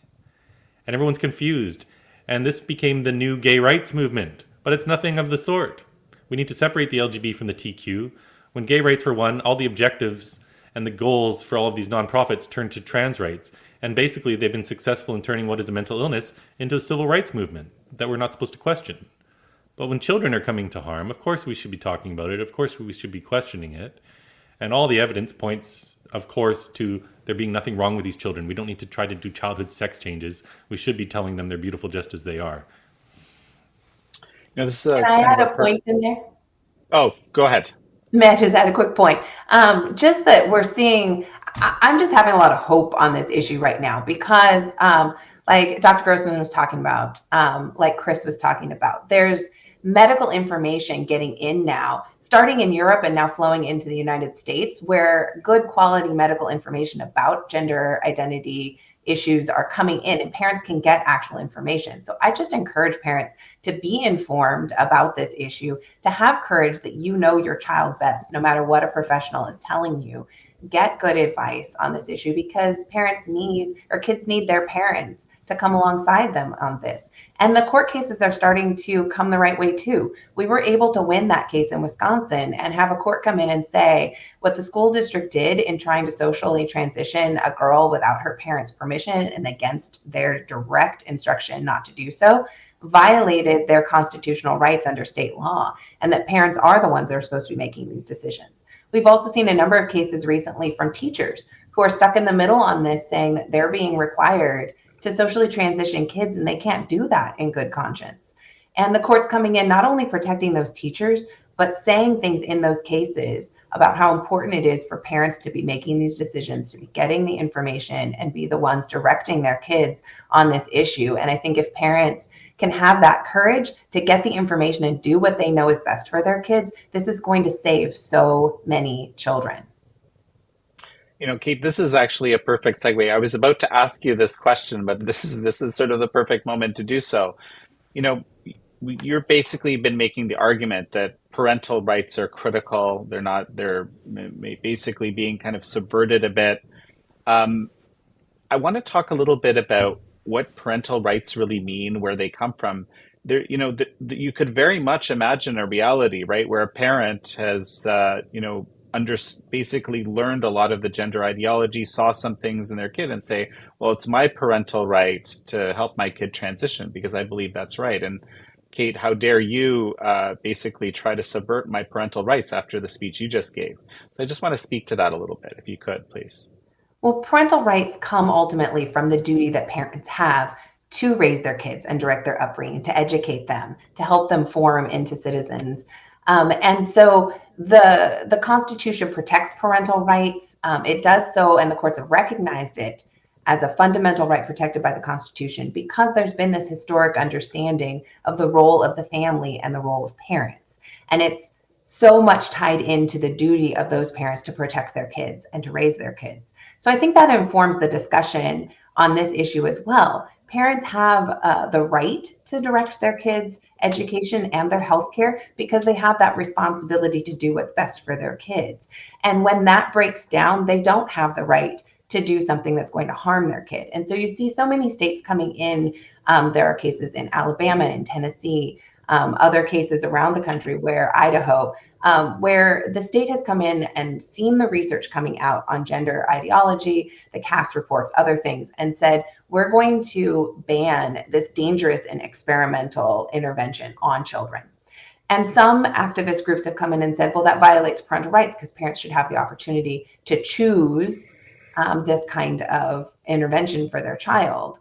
And everyone's confused. And this became the new gay rights movement. But it's nothing of the sort. We need to separate the LGB from the TQ. When gay rights were won, all the objectives and the goals for all of these nonprofits turned to trans rights. And basically, they've been successful in turning what is a mental illness into a civil rights movement that we're not supposed to question. But when children are coming to harm, of course we should be talking about it. Of course we should be questioning it. And all the evidence points, of course, to there being nothing wrong with these children. We don't need to try to do childhood sex changes. We should be telling them they're beautiful just as they are. This is Can I add a point in there? Oh, go ahead. May I just add a quick point? Just that we're seeing, I'm just having a lot of hope on this issue right now, because like Dr. Grossman was talking about, like Chris was talking about, there's medical information getting in now, starting in Europe and now flowing into the United States, where good quality medical information about gender identity issues are coming in, and parents can get actual information. So I just encourage parents to be informed about this issue, to have courage that you know your child best, no matter what a professional is telling you. Get good advice on this issue, because kids need their parents to come alongside them on this. And the court cases are starting to come the right way too. We were able to win that case in Wisconsin and have a court come in and say what the school district did in trying to socially transition a girl without her parents' permission and against their direct instruction not to do so violated their constitutional rights under state law, and that parents are the ones that are supposed to be making these decisions. We've also seen a number of cases recently from teachers who are stuck in the middle on this, saying that they're being required to socially transition kids, and they can't do that in good conscience. And the court's coming in not only protecting those teachers, but saying things in those cases about how important it is for parents to be making these decisions, to be getting the information and be the ones directing their kids on this issue. And I think if parents can have that courage to get the information and do what they know is best for their kids, this is going to save so many children. Kate, this is actually a perfect segue. I was about to ask you this question, but this is sort of the perfect moment to do so. You're basically been making the argument that parental rights are critical. They're basically being kind of subverted a bit. I want to talk a little bit about what parental rights really mean, where they come from. You could very much imagine a reality, right, where a parent has, basically learned a lot of the gender ideology, saw some things in their kid and say, well, it's my parental right to help my kid transition because I believe that's right. And Kate, how dare you basically try to subvert my parental rights after the speech you just gave? So I just want to speak to that a little bit, if you could, please. Well, parental rights come ultimately from the duty that parents have to raise their kids and direct their upbringing, to educate them, to help them form into citizens. And so the Constitution protects parental rights. It does so, and the courts have recognized it as a fundamental right protected by the Constitution because there's been this historic understanding of the role of the family and the role of parents. And it's so much tied into the duty of those parents to protect their kids and to raise their kids. So I think that informs the discussion on this issue as well. Parents have the right to direct their kids' education and their healthcare because they have that responsibility to do what's best for their kids. And when that breaks down, they don't have the right to do something that's going to harm their kid. And so you see so many states coming in. There are cases in Alabama and Tennessee, other cases around the country where Idaho, where the state has come in and seen the research coming out on gender ideology, the CAS reports, other things, and said, we're going to ban this dangerous and experimental intervention on children. And some activist groups have come in and said, well, that violates parental rights because parents should have the opportunity to choose this kind of intervention for their child.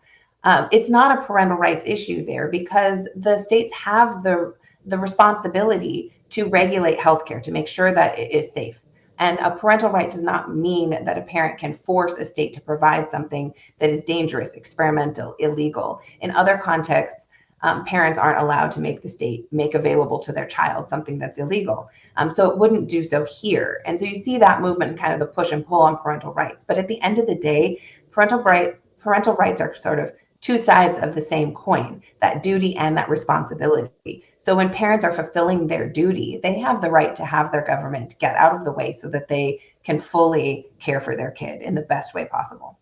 It's not a parental rights issue there because the states have the responsibility to regulate healthcare, to make sure that it is safe. And a parental right does not mean that a parent can force a state to provide something that is dangerous, experimental, illegal. In other contexts, parents aren't allowed to make the state make available to their child something that's illegal. So it wouldn't do so here. And so you see that movement and kind of the push and pull on parental rights. But at the end of the day, parental rights are sort of two sides of the same coin, that duty and that responsibility. So when parents are fulfilling their duty, they have the right to have their government get out of the way so that they can fully care for their kid in the best way possible.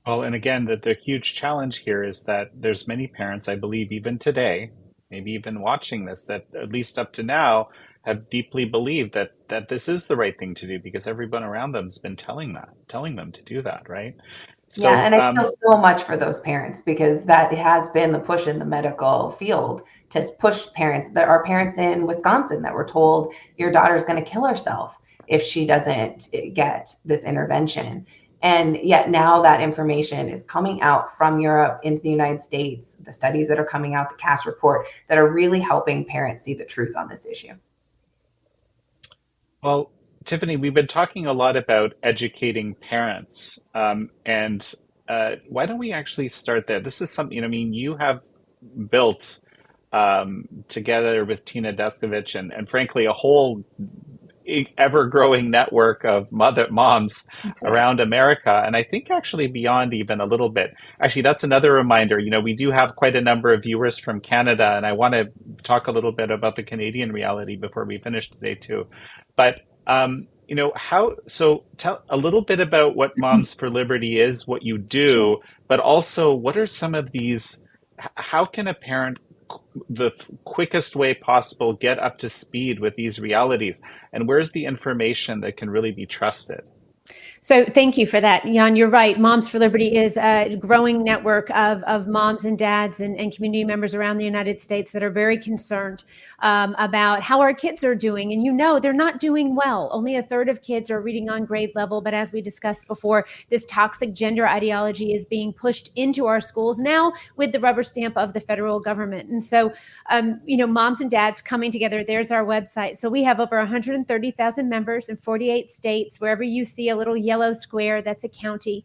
Well, and again, the huge challenge here is that there's many parents, I believe, even today, maybe even watching this, that at least up to now have deeply believed that this is the right thing to do because everyone around them has been telling them to do that, right? So, yeah, and I feel so much for those parents because that has been the push in the medical field to push parents. There are parents in Wisconsin that were told your daughter's going to kill herself if she doesn't get this intervention. And yet now that information is coming out from Europe into the United States, the studies that are coming out, the CAS report, that are really helping parents see the truth on this issue. Well, Tiffany, we've been talking a lot about educating parents, and why don't we actually start there? This is something, I mean, you have built together with Tina Deskovich and frankly, a whole ever-growing network of moms around America, and I think actually beyond even a little bit. Actually, that's another reminder. We do have quite a number of viewers from Canada, and I want to talk a little bit about the Canadian reality before we finish today too. But tell a little bit about what Moms for Liberty is, what you do, but also what are some of these, how can a parent the quickest way possible get up to speed with these realities, and where's the information that can really be trusted? So thank you for that, Jan. You're right. Moms for Liberty is a growing network of moms and dads and community members around the United States that are very concerned about how our kids are doing. And they're not doing well. Only a third of kids are reading on grade level. But as we discussed before, this toxic gender ideology is being pushed into our schools now with the rubber stamp of the federal government. And so, moms and dads coming together, there's our website. So we have over 130,000 members in 48 states. Wherever you see a little yellow square, that's a county.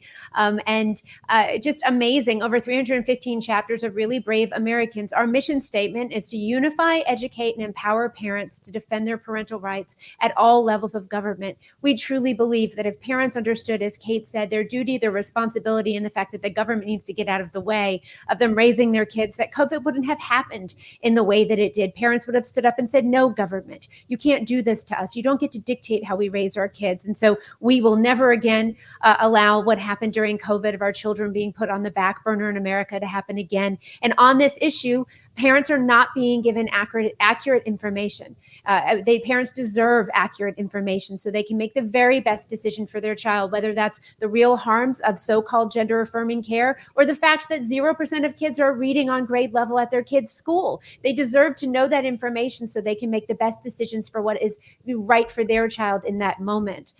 Just amazing. Over 315 chapters of really brave Americans. Our mission statement is to unify, educate, and empower parents to defend their parental rights at all levels of government. We truly believe that if parents understood, as Kate said, their duty, their responsibility, and the fact that the government needs to get out of the way of them raising their kids, that COVID wouldn't have happened in the way that it did. Parents would have stood up and said, no, government, you can't do this to us. You don't get to dictate how we raise our kids. And so we will never again allow what happened during COVID of our children being put on the back burner in America to happen again. And on this issue, parents are not being given accurate information. Parents deserve accurate information so they can make the very best decision for their child, whether that's the real harms of so-called gender affirming care or the fact that 0% of kids are reading on grade level at their kids' school. They deserve to know that information so they can make the best decisions for what is right for their child in that moment.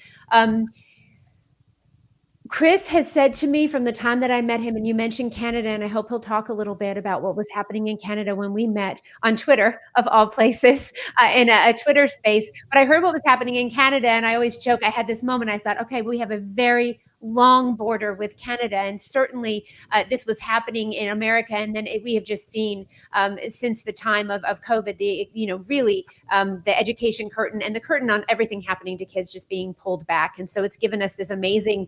Chris has said to me from the time that I met him, and you mentioned Canada, and I hope he'll talk a little bit about what was happening in Canada when we met on Twitter, of all places, in a Twitter space. But I heard what was happening in Canada, and I always joke, I had this moment, I thought, okay, we have a very long border with Canada, and certainly this was happening in America, and then we have just seen since the time of COVID, really the education curtain and the curtain on everything happening to kids just being pulled back. And so it's given us this amazing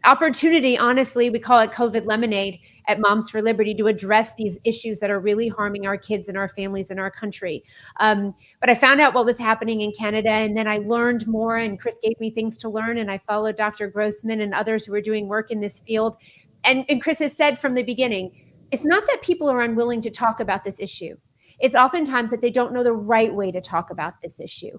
opportunity. Honestly, we call it COVID lemonade at Moms for Liberty, to address these issues that are really harming our kids and our families and our country. But I found out what was happening in Canada, and then I learned more, and Chris gave me things to learn, and I followed Dr. Grossman and others who are doing work in this field. And Chris has said from the beginning, it's not that people are unwilling to talk about this issue. It's oftentimes that they don't know the right way to talk about this issue.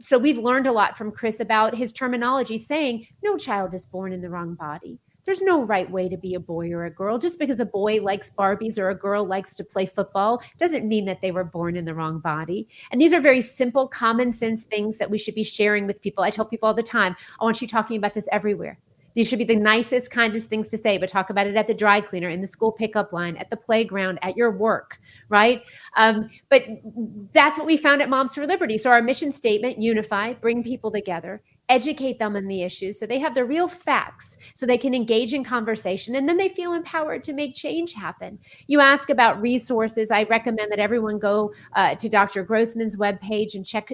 So we've learned a lot from Chris about his terminology, saying no child is born in the wrong body. There's no right way to be a boy or a girl. Just because a boy likes Barbies or a girl likes to play football doesn't mean that they were born in the wrong body. And these are very simple, common sense things that we should be sharing with people. I tell people all the time, I want you talking about this everywhere. These should be the nicest, kindest things to say, but talk about it at the dry cleaner, in the school pickup line, at the playground, at your work, right? But that's what we found at Moms for Liberty. So our mission statement, unify, bring people together, educate them on the issues so they have the real facts, so they can engage in conversation, and then they feel empowered to make change happen. You ask about resources. I recommend that everyone go to Dr. Grossman's webpage and check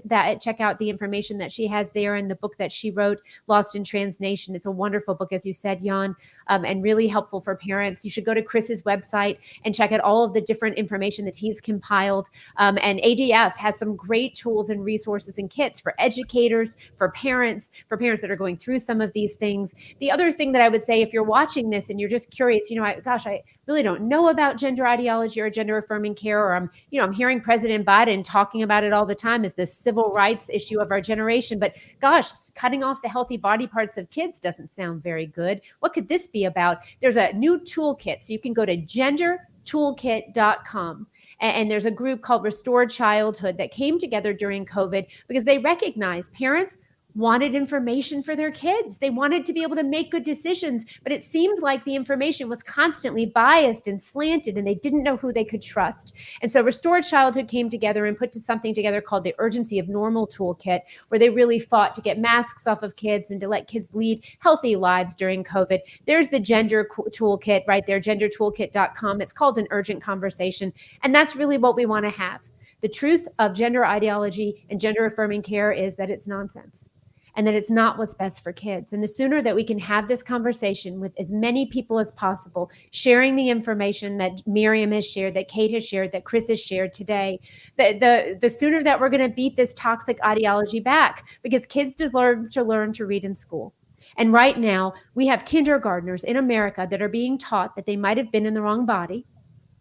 out the information that she has there in the book that she wrote, Lost in Transnation. It's a wonderful book, as you said, Jan, and really helpful for parents. You should go to Chris's website and check out all of the different information that he's compiled. And ADF has some great tools and resources and kits for educators, for parents that are going through some of these things. The other thing that I would say, if you're watching this and you're just curious, I really don't know about gender ideology or gender affirming care, or I'm hearing President Biden talking about it all the time as this civil rights issue of our generation. But gosh, cutting off the healthy body parts of kids doesn't sound very good. What could this be about? There's a new toolkit. So you can go to gendertoolkit.com. And there's a group called Restore Childhood that came together during COVID because they recognize parents wanted information for their kids. They wanted to be able to make good decisions, but it seemed like the information was constantly biased and slanted, and they didn't know who they could trust. And so Restored Childhood came together and put something together called the Urgency of Normal Toolkit, where they really fought to get masks off of kids and to let kids lead healthy lives during COVID. There's the Gender Toolkit right there, gendertoolkit.com. It's called An Urgent Conversation. And that's really what we want to have. The truth of gender ideology and gender affirming care is that it's nonsense, and that it's not what's best for kids. And the sooner that we can have this conversation with as many people as possible, sharing the information that Miriam has shared, that Kate has shared, that Chris has shared today, the sooner that we're going to beat this toxic ideology back, because kids deserve to learn to read in school. And right now, we have kindergartners in America that are being taught that they might have been in the wrong body.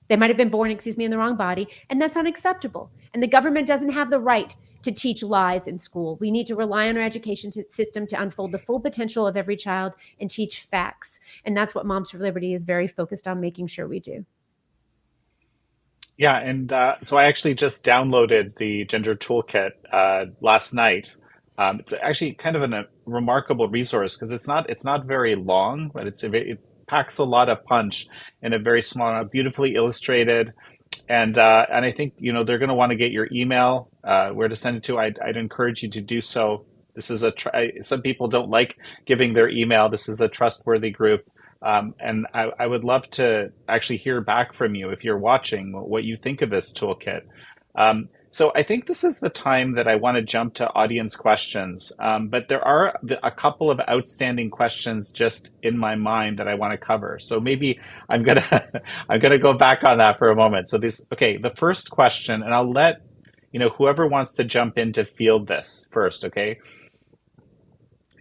They might have been born, in the wrong body, and that's unacceptable. And the government doesn't have the right to teach lies in school. We need to rely on our education system to unfold the full potential of every child and teach facts. And that's what Moms for Liberty is very focused on making sure we do. Yeah, and so I actually just downloaded the Gender Toolkit last night. It's actually kind of a remarkable resource because it's not very long, but it packs a lot of punch in a very small, beautifully illustrated. And I think they're going to want to get your email, where to send it to. I'd encourage you to do so. This is some people don't like giving their email. This is a trustworthy group, and I would love to actually hear back from you if you're watching what you think of this toolkit. So I think this is the time that I want to jump to audience questions. But there are a couple of outstanding questions just in my mind that I want to cover. So maybe I'm gonna go back on that for a moment. So the first question, and I'll let whoever wants to jump in to field this first. Okay,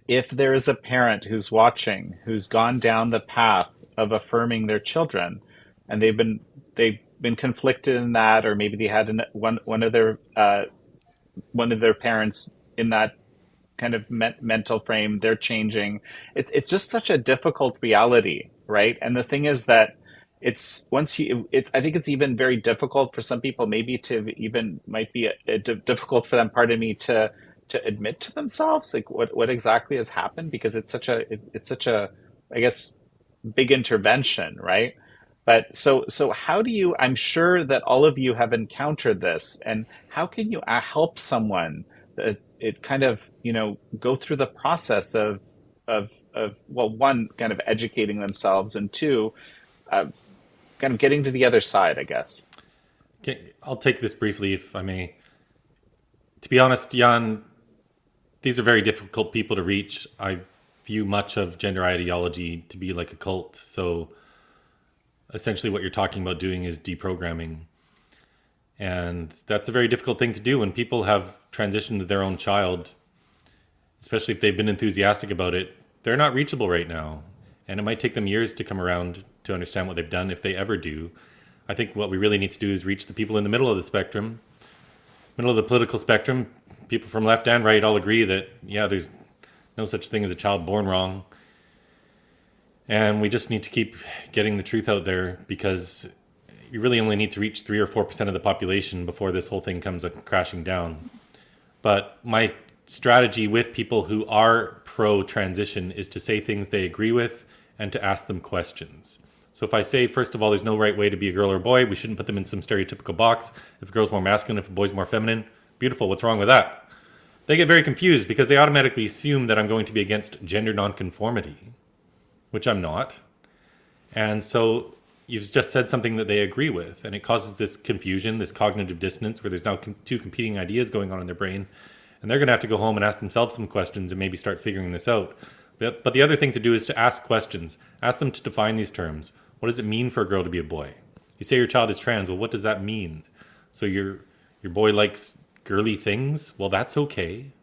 if there is a parent who's watching who's gone down the path of affirming their children, and they've been conflicted in that, or maybe they had one of their parents in that kind of mental frame, they're changing. It's just such a difficult reality, right? And the thing is that I think it's even very difficult for some people, maybe to even might be difficult for them, pardon me, to to admit to themselves like what exactly has happened, because it's such a, I guess, big intervention, right? But so how do you, I'm sure that all of you have encountered this, and how can you help someone it kind of, go through the process of well, one, kind of educating themselves, and two, uh, kind of getting to the other side, I guess. Okay, I'll take this briefly, if I may. To be honest, Jan, these are very difficult people to reach. I view much of gender ideology to be like a cult. So essentially what you're talking about doing is deprogramming. And that's a very difficult thing to do when people have transitioned to their own child, especially if they've been enthusiastic about it. They're not reachable right now. And it might take them years to come around to understand what they've done, if they ever do. I think what we really need to do is reach the people in the middle of the spectrum, middle of the political spectrum. People from left and right all agree that, yeah, there's no such thing as a child born wrong. And we just need to keep getting the truth out there, because you really only need to reach 3 or 4% of the population before this whole thing comes crashing down. But my strategy with people who are pro-transition is to say things they agree with and to ask them questions. So if I say, first of all, there's no right way to be a girl or a boy, we shouldn't put them in some stereotypical box. If a girl's more masculine, if a boy's more feminine, beautiful, what's wrong with that? They get very confused because they automatically assume that I'm going to be against gender nonconformity, which I'm not. And so you've just said something that they agree with, and it causes this confusion, this cognitive dissonance, where there's now two competing ideas going on in their brain, and they're going to have to go home and ask themselves some questions and maybe start figuring this out. But the other thing to do is to ask questions. Ask them to define these terms. What does it mean for a girl to be a boy? You say your child is trans. Well, what does that mean? So your boy likes girly things? Well, that's okay.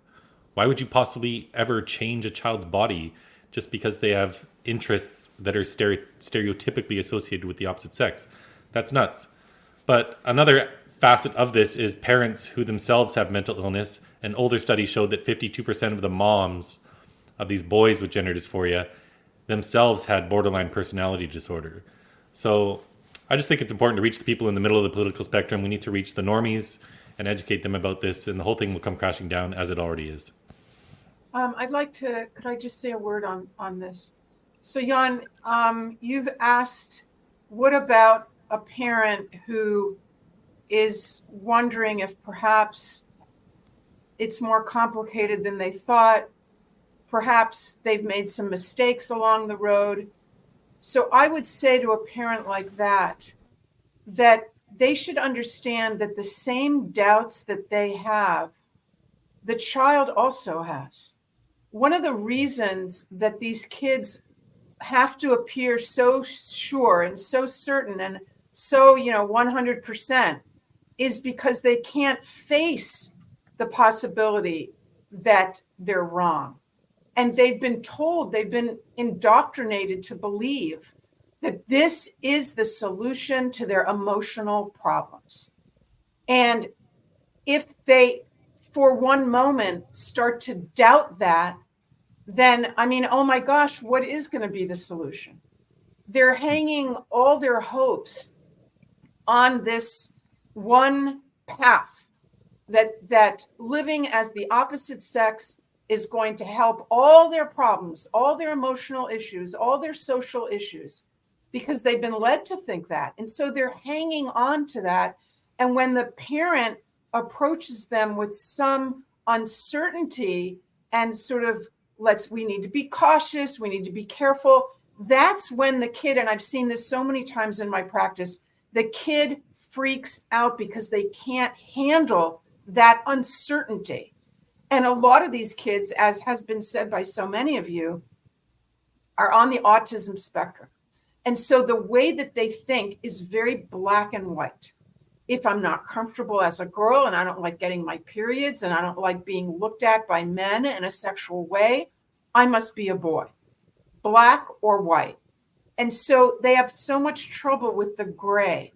Why would you possibly ever change a child's body just because they have interests that are stereotypically associated with the opposite sex? That's nuts. But another facet of this is parents who themselves have mental illness. An older study showed that 52% of the moms of these boys with gender dysphoria themselves had borderline personality disorder. So I just think it's important to reach the people in the middle of the political spectrum. We need to reach the normies and educate them about this, and the whole thing will come crashing down, as it already is. Could I just say a word on this? So Jan, you've asked, what about a parent who is wondering if perhaps it's more complicated than they thought? Perhaps they've made some mistakes along the road. So I would say to a parent like that they should understand that the same doubts that they have, the child also has. One of the reasons that these kids have to appear so sure and so certain and so, 100% is because they can't face the possibility that they're wrong. And they've been indoctrinated to believe that this is the solution to their emotional problems. And if they, for one moment, start to doubt that, then, oh my gosh, what is going to be the solution? They're hanging all their hopes on this one path, that living as the opposite sex is going to help all their problems, all their emotional issues, all their social issues, because they've been led to think that. And so they're hanging on to that. And when the parent approaches them with some uncertainty and sort of we need to be cautious, we need to be careful, that's when the kid, and I've seen this so many times in my practice, the kid freaks out because they can't handle that uncertainty. And a lot of these kids, as has been said by so many of you, are on the autism spectrum. And so the way that they think is very black and white. If I'm not comfortable as a girl and I don't like getting my periods and I don't like being looked at by men in a sexual way, I must be a boy, black or white. And so they have so much trouble with the gray.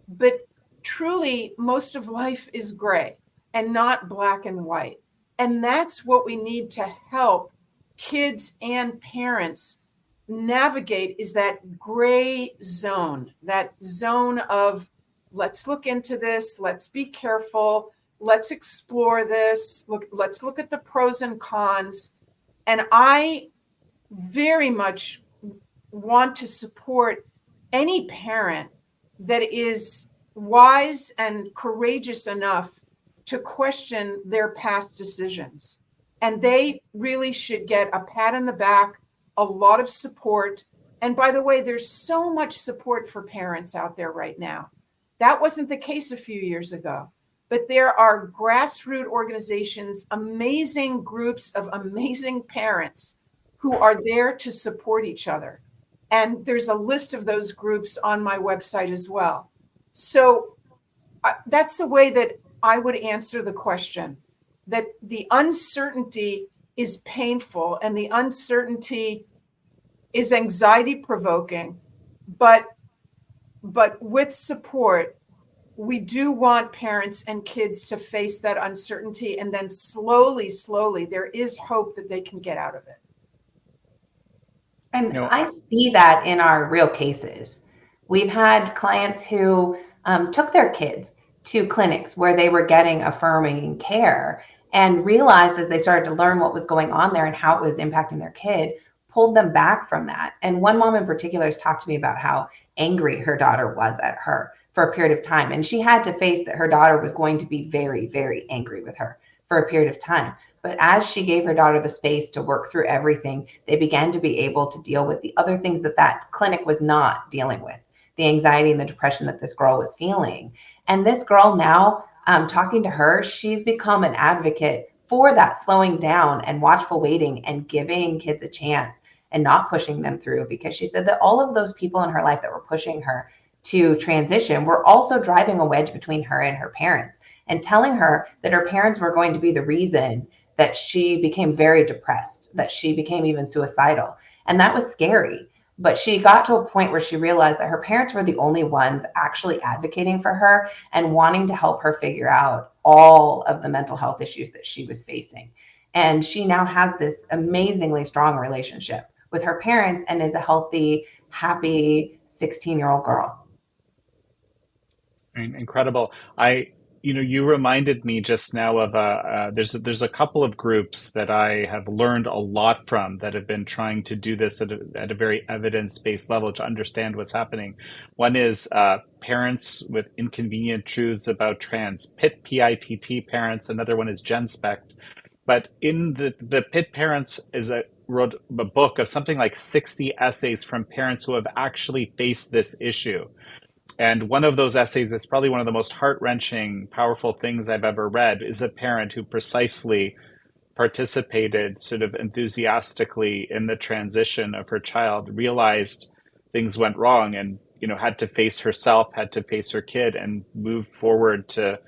But truly, most of life is gray and not black and white. And that's what we need to help kids and parents navigate, is that gray zone, that zone of let's look into this, let's be careful, let's explore this. Let's look at the pros and cons. And I very much want to support any parent that is wise and courageous enough to question their past decisions. And they really should get a pat on the back, a lot of support. And by the way, there's so much support for parents out there right now. That wasn't the case a few years ago. But there are grassroots organizations, amazing groups of amazing parents who are there to support each other. And there's a list of those groups on my website as well. So that's the way that I would answer the question, that the uncertainty is painful and the uncertainty is anxiety provoking, but with support, we do want parents and kids to face that uncertainty, and then slowly, there is hope that they can get out of it. And I see that in our real cases. We've had clients who took their kids to clinics where they were getting affirming care and realized as they started to learn what was going on there and how it was impacting their kid, pulled them back from that. And one mom in particular has talked to me about how angry her daughter was at her for a period of time. And she had to face that her daughter was going to be very, very angry with her for a period of time. But as she gave her daughter the space to work through everything, they began to be able to deal with the other things that clinic was not dealing with, the anxiety and the depression that this girl was feeling. And this girl now, talking to her, she's become an advocate for that slowing down and watchful waiting and giving kids a chance and not pushing them through, because she said that all of those people in her life that were pushing her to transition were also driving a wedge between her and her parents and telling her that her parents were going to be the reason that she became very depressed, that she became even suicidal. And that was scary. But she got to a point where she realized that her parents were the only ones actually advocating for her and wanting to help her figure out all of the mental health issues that she was facing. And she now has this amazingly strong relationship with her parents and is a healthy, happy 16-year-old girl. Incredible. You reminded me just now of there's a couple of groups that I have learned a lot from that have been trying to do this at a very evidence-based level to understand what's happening. One is Parents with Inconvenient Truths About Trans, PITT parents. Another one is GenSpect. But in the PIT parents wrote a book of something like 60 essays from parents who have actually faced this issue. And one of those essays that's probably one of the most heart-wrenching, powerful things I've ever read is a parent who precisely participated sort of enthusiastically in the transition of her child, realized things went wrong and, had to face herself, had to face her kid and move forward to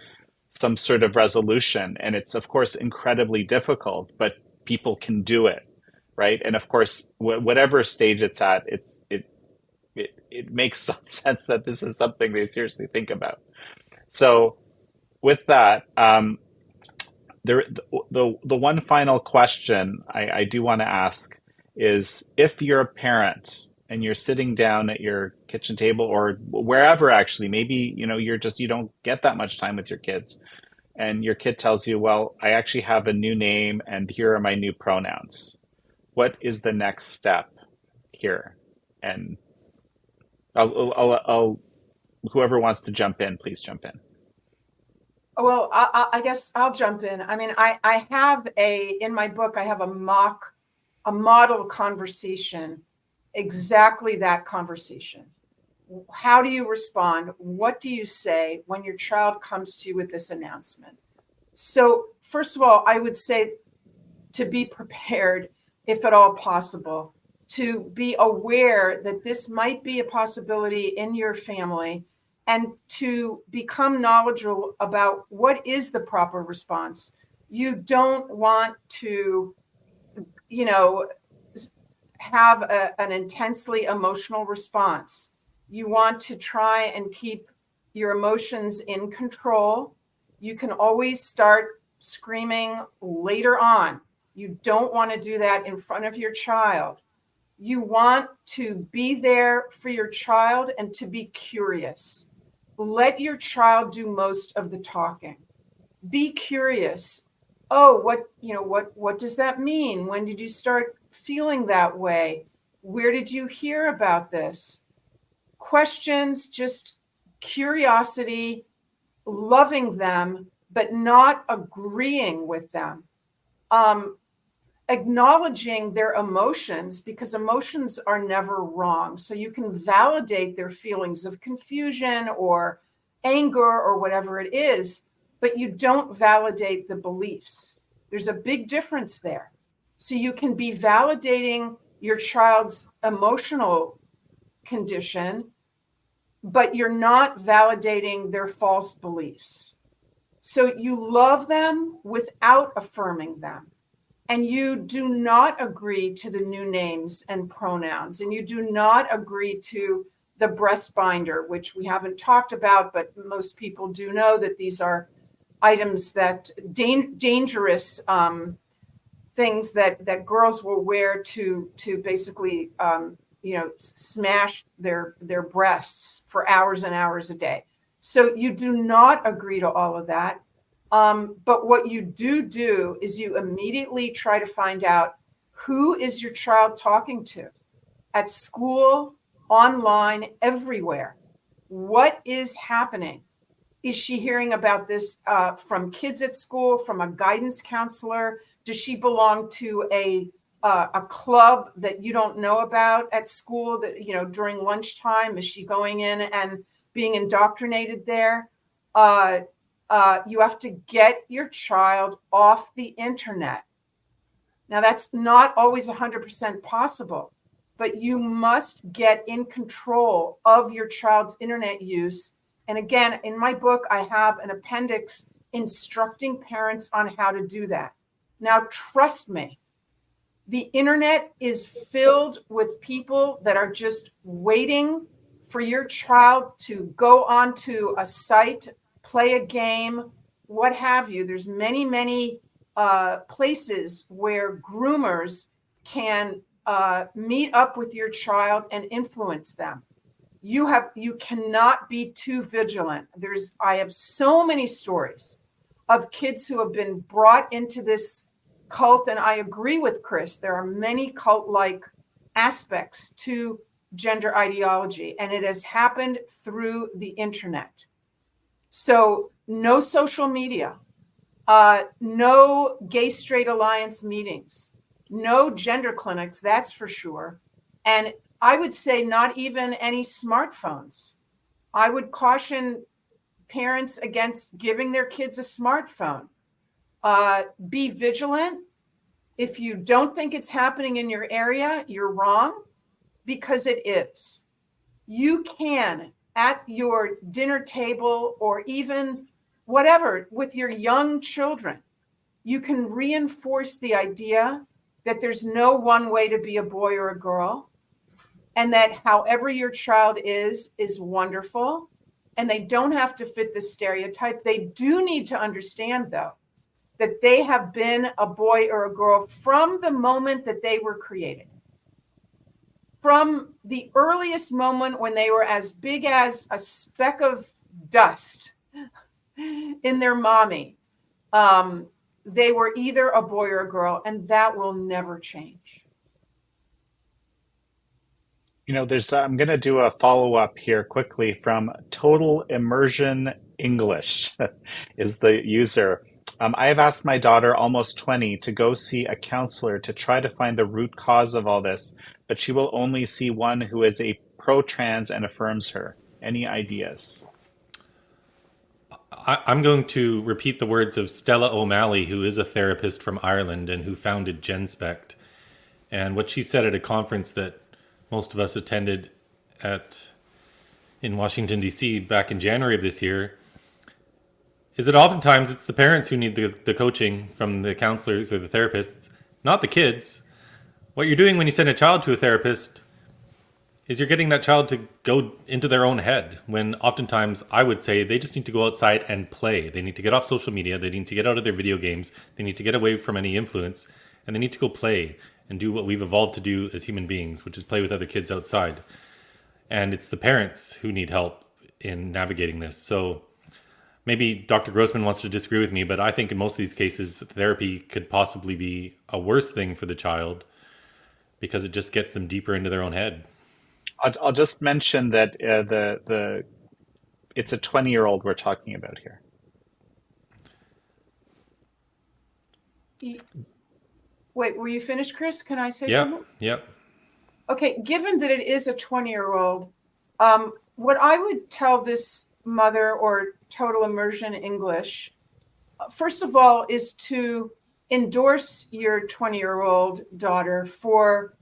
some sort of resolution. And it's, of course, incredibly difficult, but people can do it, right? And of course, whatever stage it's at, it makes some sense that this is something they seriously think about. So with that, the one final question I do want to ask is, if you're a parent and you're sitting down at your kitchen table or wherever, actually, maybe, you don't get that much time with your kids, and your kid tells you, well, I actually have a new name and here are my new pronouns. What is the next step here? And I'll whoever wants to jump in, please jump in. Well, I guess I'll jump in. I mean, I have in my book, I have a model conversation, exactly that conversation. How do you respond? What do you say when your child comes to you with this announcement? So first of all, I would say to be prepared, if at all possible, to be aware that this might be a possibility in your family and to become knowledgeable about what is the proper response. You don't want to, have an intensely emotional response. You want to try and keep your emotions in control. You can always start screaming later on. You don't want to do that in front of your child. You want to be there for your child and to be curious. Let your child do most of the talking. Be curious. Oh, what does that mean? When did you start feeling that way? Where did you hear about this? Questions, just curiosity, loving them, but not agreeing with them. Acknowledging their emotions, because emotions are never wrong. So you can validate their feelings of confusion or anger or whatever it is, but you don't validate the beliefs. There's a big difference there. So you can be validating your child's emotional condition, but you're not validating their false beliefs. So you love them without affirming them. And you do not agree to the new names and pronouns, and you do not agree to the breast binder, which we haven't talked about, but most people do know that these are items that dangerous things that girls will wear to basically smash their breasts for hours and hours a day. So you do not agree to all of that. But what you do is you immediately try to find out, who is your child talking to at school, online, everywhere. What is happening? Is she hearing about this from kids at school, from a guidance counselor? Does she belong to a club that you don't know about at school that, during lunchtime? Is she going in and being indoctrinated there? You have to get your child off the internet. Now, that's not always 100% possible, but you must get in control of your child's internet use. And again, in my book, I have an appendix instructing parents on how to do that. Now, trust me, the internet is filled with people that are just waiting for your child to go onto a site, play a game, what have you. There's many places where groomers can meet up with your child and influence them. You cannot be too vigilant. I have so many stories of kids who have been brought into this cult, and I agree with Chris. There are many cult-like aspects to gender ideology, and it has happened through the internet. So no social media, no gay straight alliance meetings, no gender clinics, that's for sure. And I would say not even any smartphones. I would caution parents against giving their kids a smartphone. Be vigilant. If you don't think it's happening in your area, you're wrong, because it is. You can, at your dinner table or even whatever with your young children, you can reinforce the idea that there's no one way to be a boy or a girl, and that however your child is wonderful, and they don't have to fit the stereotype. They do need to understand, though, that they have been a boy or a girl from the moment that they were created. From the earliest moment when they were as big as a speck of dust in their mommy, they were either a boy or a girl, and that will never change. I'm going to do a follow-up here quickly from Total Immersion English is the user. I have asked my daughter, almost 20, to go see a counselor to try to find the root cause of all this, but she will only see one who is a pro-trans and affirms her. Any ideas? I'm going to repeat the words of Stella O'Malley, who is a therapist from Ireland and who founded GenSpect. And what she said at a conference that most of us attended in Washington, D.C. back in January of this year, is that oftentimes it's the parents who need the coaching from the counselors or the therapists, not the kids. What you're doing when you send a child to a therapist is you're getting that child to go into their own head, when oftentimes I would say they just need to go outside and play. They need to get off social media. They need to get out of their video games. They need to get away from any influence, and they need to go play and do what we've evolved to do as human beings, which is play with other kids outside. And it's the parents who need help in navigating this. So maybe Dr. Grossman wants to disagree with me, but I think in most of these cases, therapy could possibly be a worse thing for the child because it just gets them deeper into their own head. I'll just mention that it's a 20-year-old we're talking about here. Wait, were you finished, Chris? Can I say Yep, something? yep. Okay, given that it is a 20-year-old, what I would tell this mother or total immersion English, first of all, is to endorse your 20-year-old daughter for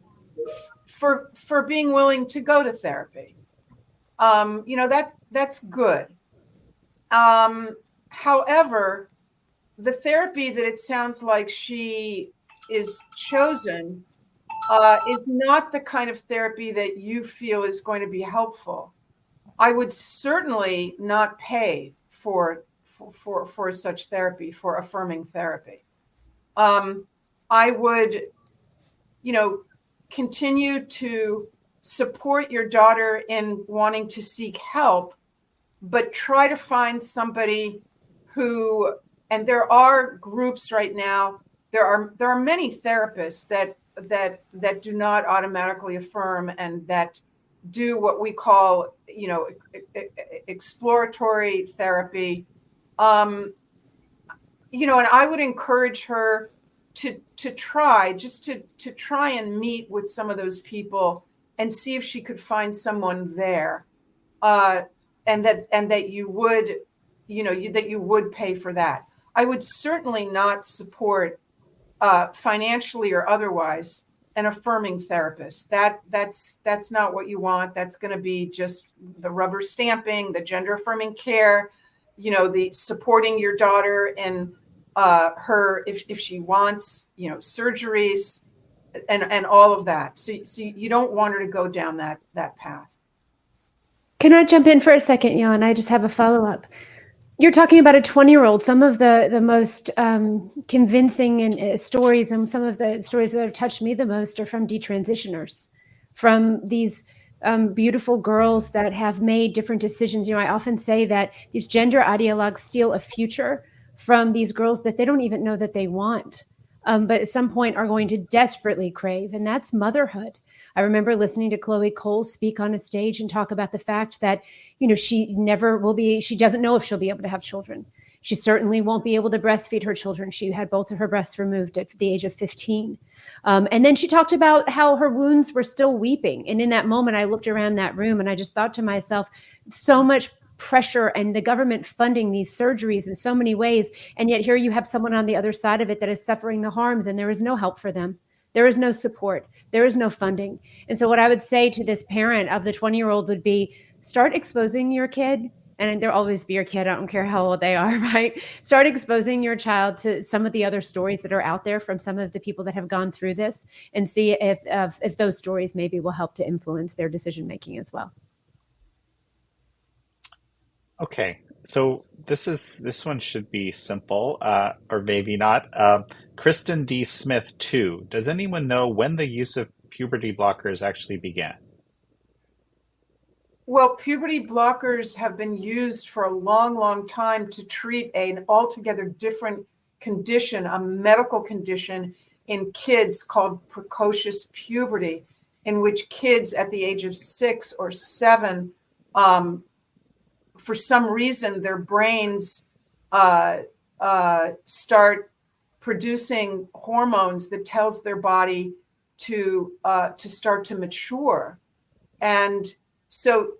being willing to go to therapy. That's good. However, the therapy that it sounds like she is chosen is not the kind of therapy that you feel is going to be helpful. I would certainly not pay for such therapy, for affirming therapy. I would, continue to support your daughter in wanting to seek help, but try to find somebody who, and there are groups right now, there are many therapists that do not automatically affirm and that do what we call, exploratory therapy. And I would encourage her to try and meet with some of those people and see if she could find someone there, and that you would, that you would pay for that. I would certainly not support financially or otherwise an affirming therapist. That's not what you want. That's going to be just the rubber stamping, the gender affirming care, the supporting your daughter in her if she wants, surgeries and all of that. So you don't want her to go down that path. Can I jump in for a second, Jan? I just have a follow-up. You're talking about a 20-year-old. Some of the most convincing stories and some of the stories that have touched me the most are from detransitioners, from these beautiful girls that have made different decisions. I often say that these gender ideologues steal a future from these girls that they don't even know that they want, but at some point are going to desperately crave, and that's motherhood. I remember listening to Chloe Cole speak on a stage and talk about the fact that, she doesn't know if she'll be able to have children. She certainly won't be able to breastfeed her children. She had both of her breasts removed at the age of 15. And then she talked about how her wounds were still weeping. And in that moment, I looked around that room and I just thought to myself, so much pressure and the government funding these surgeries in so many ways. And yet here you have someone on the other side of it that is suffering the harms, and there is no help for them. There is no support. There is no funding. And so what I would say to this parent of the 20-year-old would be, start exposing your kid. And there'll always be your kid. I don't care how old they are, right? Start exposing your child to some of the other stories that are out there from some of the people that have gone through this, and see if those stories maybe will help to influence their decision-making as well. Okay, so this one should be simple, or maybe not. Kristen D. Smith 2. Does anyone know when the use of puberty blockers actually began? Well, puberty blockers have been used for a long, long time to treat an altogether different condition, a medical condition in kids called precocious puberty, in which kids at the age of 6 or 7, for some reason, their brains start producing hormones that tells their body to start to mature. And so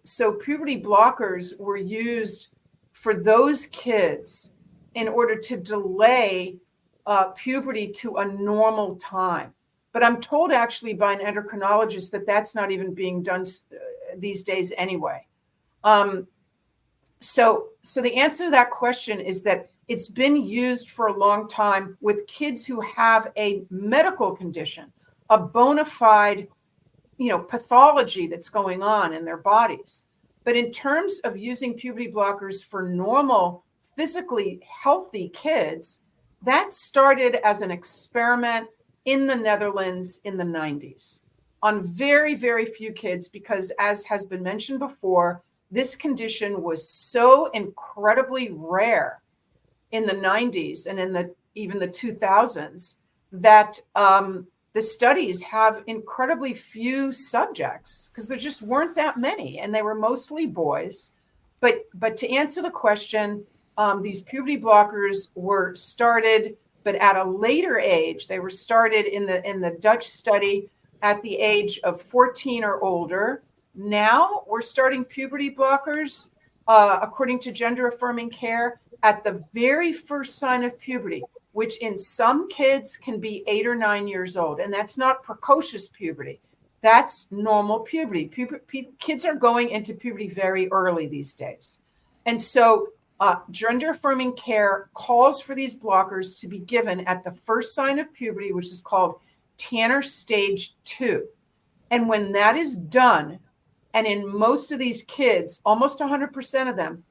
puberty blockers were used for those kids in order to delay puberty to a normal time. But I'm told actually by an endocrinologist that that's not even being done these days anyway. So the answer to that question is that it's been used for a long time with kids who have a medical condition, a bona fide, pathology that's going on in their bodies. But in terms of using puberty blockers for normal, physically healthy kids, that started as an experiment in the Netherlands in the 90s on very, very few kids, because as has been mentioned before, this condition was so incredibly rare in the 90s and in even the 2000s that the studies have incredibly few subjects because there just weren't that many, and they were mostly boys. But to answer the question, these puberty blockers were started, but at a later age. They were started in the Dutch study at the age of 14 or older. Now we're starting puberty blockers, according to gender affirming care, at the very first sign of puberty, which in some kids can be 8 or 9 years old. And that's not precocious puberty. That's normal puberty. Kids are going into puberty very early these days. And so gender affirming care calls for these blockers to be given at the first sign of puberty, which is called Tanner stage 2. And when that is done, and in most of these kids, almost 100% of them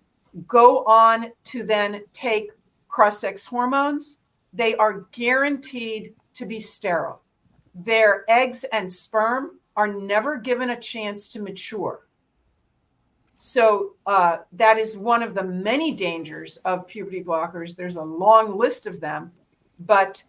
go on to then take cross-sex hormones, they are guaranteed to be sterile. Their eggs and sperm are never given a chance to mature. So that is one of the many dangers of puberty blockers. There's a long list of them, but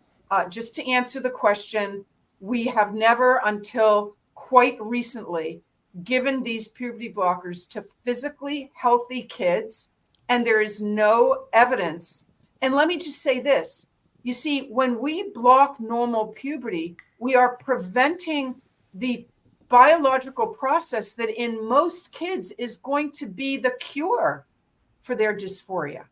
just to answer the question, we have never until quite recently given these puberty blockers to physically healthy kids, and there is no evidence. And let me just say this. You see, when we block normal puberty, we are preventing the biological process that in most kids is going to be the cure for their dysphoria.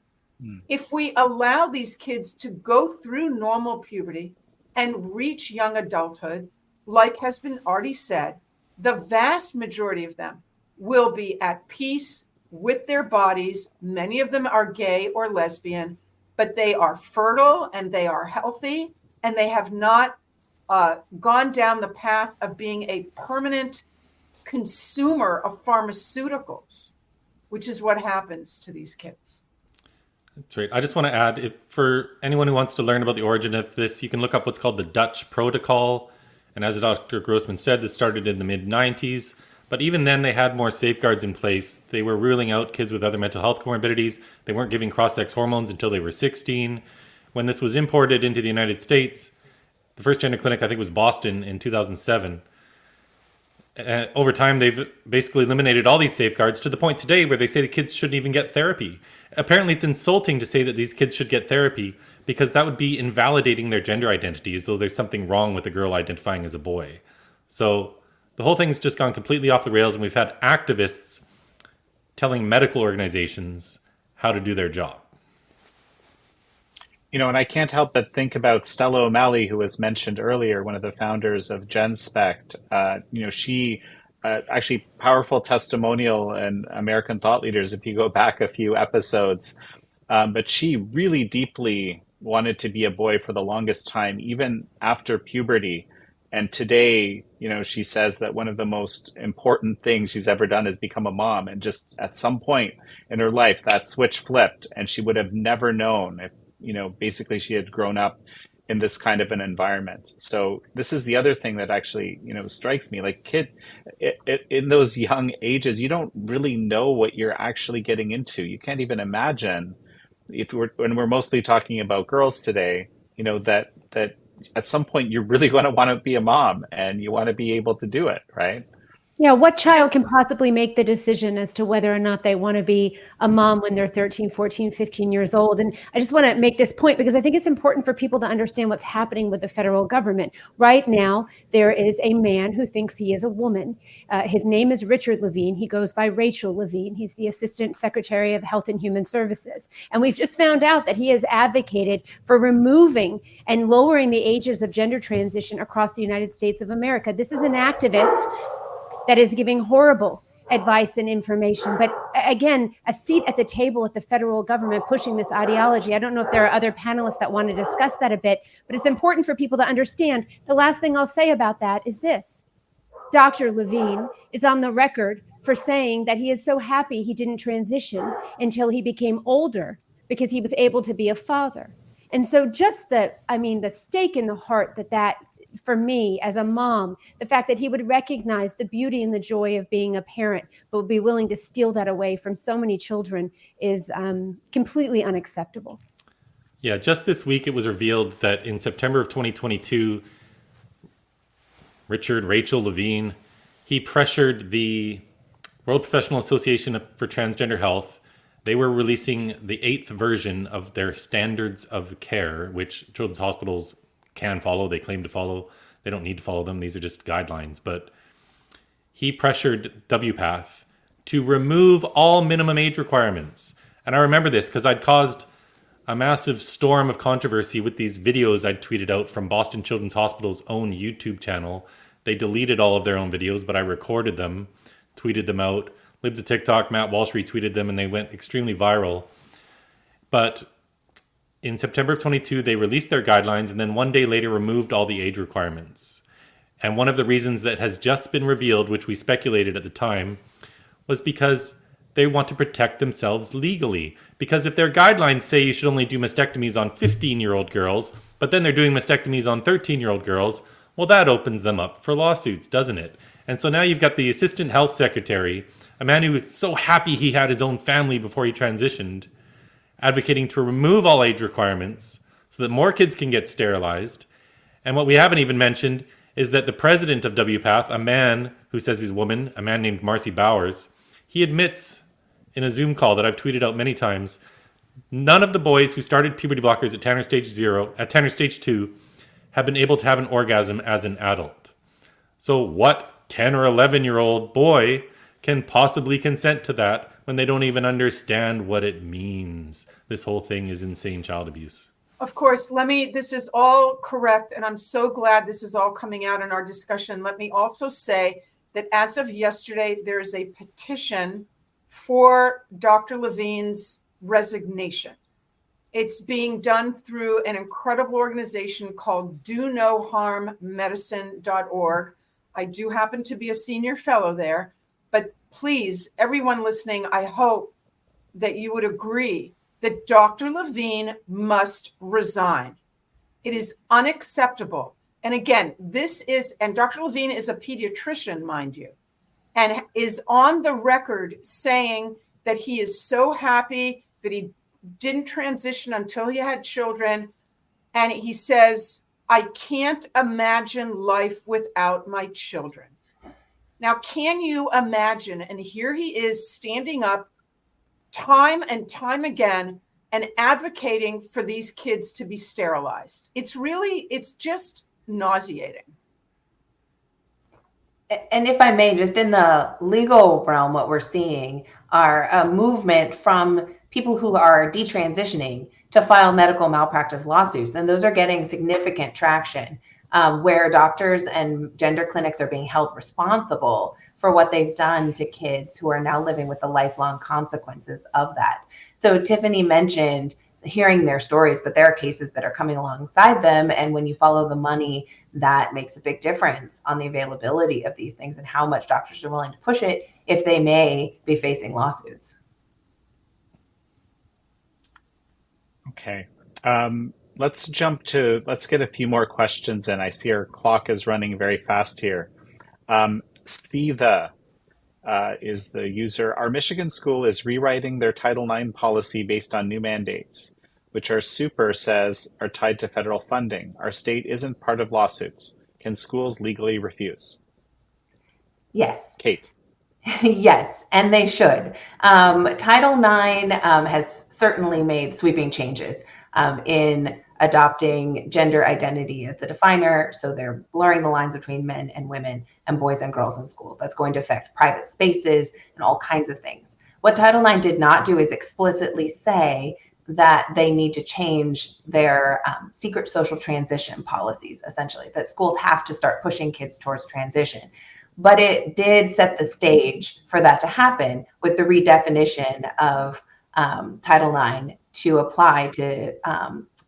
If we allow these kids to go through normal puberty and reach young adulthood, like has been already said, the vast majority of them will be at peace with their bodies. Many of them are gay or lesbian, but they are fertile and they are healthy, and they have not gone down the path of being a permanent consumer of pharmaceuticals, which is what happens to these kids. That's right. I just want to add, if for anyone who wants to learn about the origin of this, you can look up what's called the Dutch Protocol. And as Dr. Grossman said, this started in the mid-90s. But even then, they had more safeguards in place. They were ruling out kids with other mental health comorbidities. They weren't giving cross-sex hormones until they were 16. When this was imported into the United States, the first gender clinic, I think, was Boston in 2007. Over time, they've basically eliminated all these safeguards to the point today where they say the kids shouldn't even get therapy. Apparently, it's insulting to say that these kids should get therapy because that would be invalidating their gender identity as though there's something wrong with a girl identifying as a boy. So the whole thing's just gone completely off the rails, and we've had activists telling medical organizations how to do their job. You know, and I can't help but think about Stella O'Malley, who was mentioned earlier, one of the founders of GenSpect. She actually powerful testimonial and American thought leaders, if you go back a few episodes. But she really deeply wanted to be a boy for the longest time, even after puberty. And today, she says that one of the most important things she's ever done is become a mom. And just at some point in her life, that switch flipped, and she would have never known if, basically she had grown up in this kind of an environment. So this is the other thing that actually, strikes me. Like in those young ages, you don't really know what you're actually getting into. You can't even imagine when we're mostly talking about girls today, that at some point you're really going to want to be a mom and you want to be able to do it, right? Yeah, what child can possibly make the decision as to whether or not they want to be a mom when they're 13, 14, 15 years old? And I just want to make this point because I think it's important for people to understand what's happening with the federal government. Right now, there is a man who thinks he is a woman. His name is Richard Levine. He goes by Rachel Levine. He's the Assistant Secretary of Health and Human Services. And we've just found out that he has advocated for removing and lowering the ages of gender transition across the United States of America. This is an activist that is giving horrible advice and information. But again, a seat at the table at the federal government pushing this ideology. I don't know if there are other panelists that want to discuss that a bit, but it's important for people to understand. The last thing I'll say about that is this. Dr. Levine is on the record for saying that he is so happy he didn't transition until he became older because he was able to be a father. And so just the stake in the heart that for me as a mom, the fact that he would recognize the beauty and the joy of being a parent, but would be willing to steal that away from so many children is completely unacceptable. Yeah, just this week it was revealed that in September of 2022, Rachel Levine, he pressured the World Professional Association for Transgender Health. They were releasing the 8th version of their standards of care, which children's hospitals can follow. They claim to follow. They don't need to follow them. These are just guidelines. But he pressured WPATH to remove all minimum age requirements. And I remember this because I'd caused a massive storm of controversy with these videos I'd tweeted out from Boston Children's Hospital's own YouTube channel. They deleted all of their own videos, but I recorded them, tweeted them out. Libs of TikTok, Matt Walsh retweeted them, and they went extremely viral. But in September of 22, they released their guidelines, and then one day later removed all the age requirements. And one of the reasons that has just been revealed, which we speculated at the time, was because they want to protect themselves legally. Because if their guidelines say you should only do mastectomies on 15-year-old girls, but then they're doing mastectomies on 13-year-old girls, well, that opens them up for lawsuits, doesn't it? And so now you've got the assistant health secretary, a man who was so happy he had his own family before he transitioned, advocating to remove all age requirements so that more kids can get sterilized. And what we haven't even mentioned is that the president of WPATH, a man who says he's a woman, a man named Marcy Bowers, he admits in a Zoom call that I've tweeted out many times, none of the boys who started puberty blockers at Tanner stage 2, have been able to have an orgasm as an adult. So what 10 or 11-year-old boy can possibly consent to that when they don't even what it means? This whole thing is insane child abuse. Of course, this is all correct, and I'm so glad this is all coming out in our discussion. Let me also say that as of yesterday, there is a petition for Dr. Levine's resignation. It's being done through an incredible organization called DoNoHarmMedicine.org. I do happen to be a senior fellow there, but please, everyone listening, I hope that you would agree that Dr. Levine must resign. It is unacceptable. And again, and Dr. Levine is a pediatrician, mind you, and is on the record saying that he is so happy that he didn't transition until he had children. And he says, I can't imagine life without my children. Now, can you imagine? And here he is standing up time and time again and advocating for these kids to be sterilized. It's just nauseating. And if I may, just in the legal realm, what we're seeing are a movement from people who are detransitioning to file medical malpractice lawsuits. And those are getting significant traction, where doctors and gender clinics are being held responsible for what they've done to kids who are now living with the lifelong consequences of that. So Tiffany mentioned hearing their stories, but there are cases that are coming alongside them. And when you follow the money, that makes a big difference on the availability of these things and how much doctors are willing to push it if they may be facing lawsuits. Okay. Let's get a few more questions in. I see our clock is running very fast here. Is the user. Our Michigan school is rewriting their Title IX policy based on new mandates, which our super says are tied to federal funding. Our state isn't part of lawsuits. Can schools legally refuse? Yes. Kate. Yes, and they should. Title IX has certainly made sweeping changes in adopting gender identity as the definer. So they're blurring the lines between men and women and boys and girls in schools. That's going to affect private spaces and all kinds of things. What Title IX did not do is explicitly say that they need to change their secret social transition policies, essentially, that schools have to start pushing kids towards transition. But it did set the stage for that to happen with the redefinition of Title IX to apply to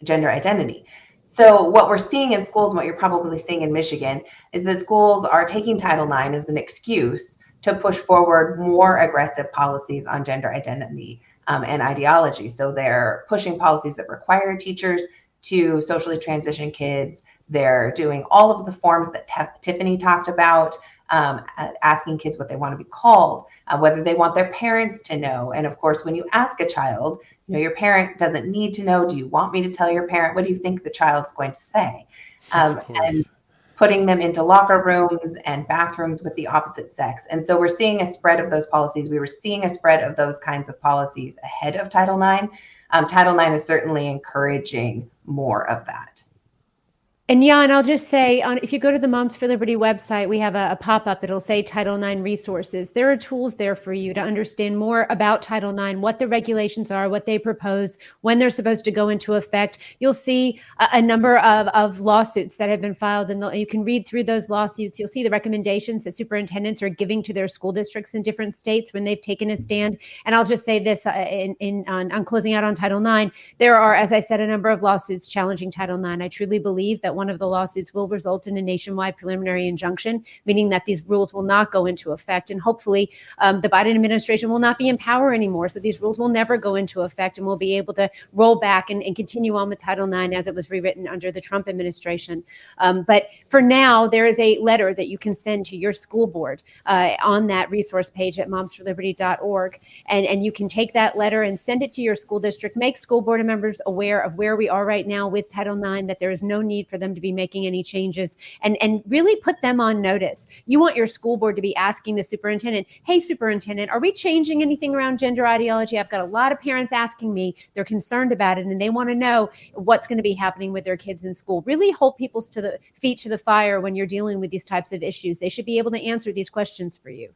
gender identity. So what we're seeing in schools, and what you're probably seeing in Michigan, is that schools are taking Title IX as an excuse to push forward more aggressive policies on gender identity and ideology. So they're pushing policies that require teachers to socially transition kids. They're doing all of the forms that Tiffany talked about, asking kids what they want to be called, whether they want their parents to know. And of course, when you ask a child, your parent doesn't need to know. Do you want me to tell your parent? What do you think the child's going to say? Of And course. putting them into locker rooms and bathrooms with the opposite sex. And so we're seeing a spread of those policies. We were seeing a spread of those kinds of policies ahead of Title IX. Title IX is certainly encouraging more of that. And Jan, I'll just say, if you go to the Moms for Liberty website, we have a pop-up. It'll say Title IX resources. There are tools there for you to understand more about Title IX, what the regulations are, what they propose, when they're supposed to go into effect. You'll see a number of lawsuits that have been filed, and you can read through those lawsuits. You'll see the recommendations that superintendents are giving to their school districts in different states when they've taken a stand. And I'll just say this on closing out on Title IX, there are, as I said, a number of lawsuits challenging Title IX. I truly believe that one of the lawsuits will result in a nationwide preliminary injunction, meaning that these rules will not go into effect. And hopefully the Biden administration will not be in power anymore. So these rules will never go into effect, and we'll be able to roll back and continue on with Title IX as it was rewritten under the Trump administration. But for now, there is a letter that you can send to your school board on that resource page at momsforliberty.org. And you can take that letter and send it to your school district, make school board members aware of where we are right now with Title IX, that there is no need for them to be making any changes, and really put them on notice. You want your school board to be asking the superintendent, hey, superintendent, are we changing anything around gender ideology? I've got a lot of parents asking me, they're concerned about it, and they want to know what's going to be happening with their kids in school. Really hold people's feet to the fire when you're dealing with these types of issues. They should be able to answer these questions for you.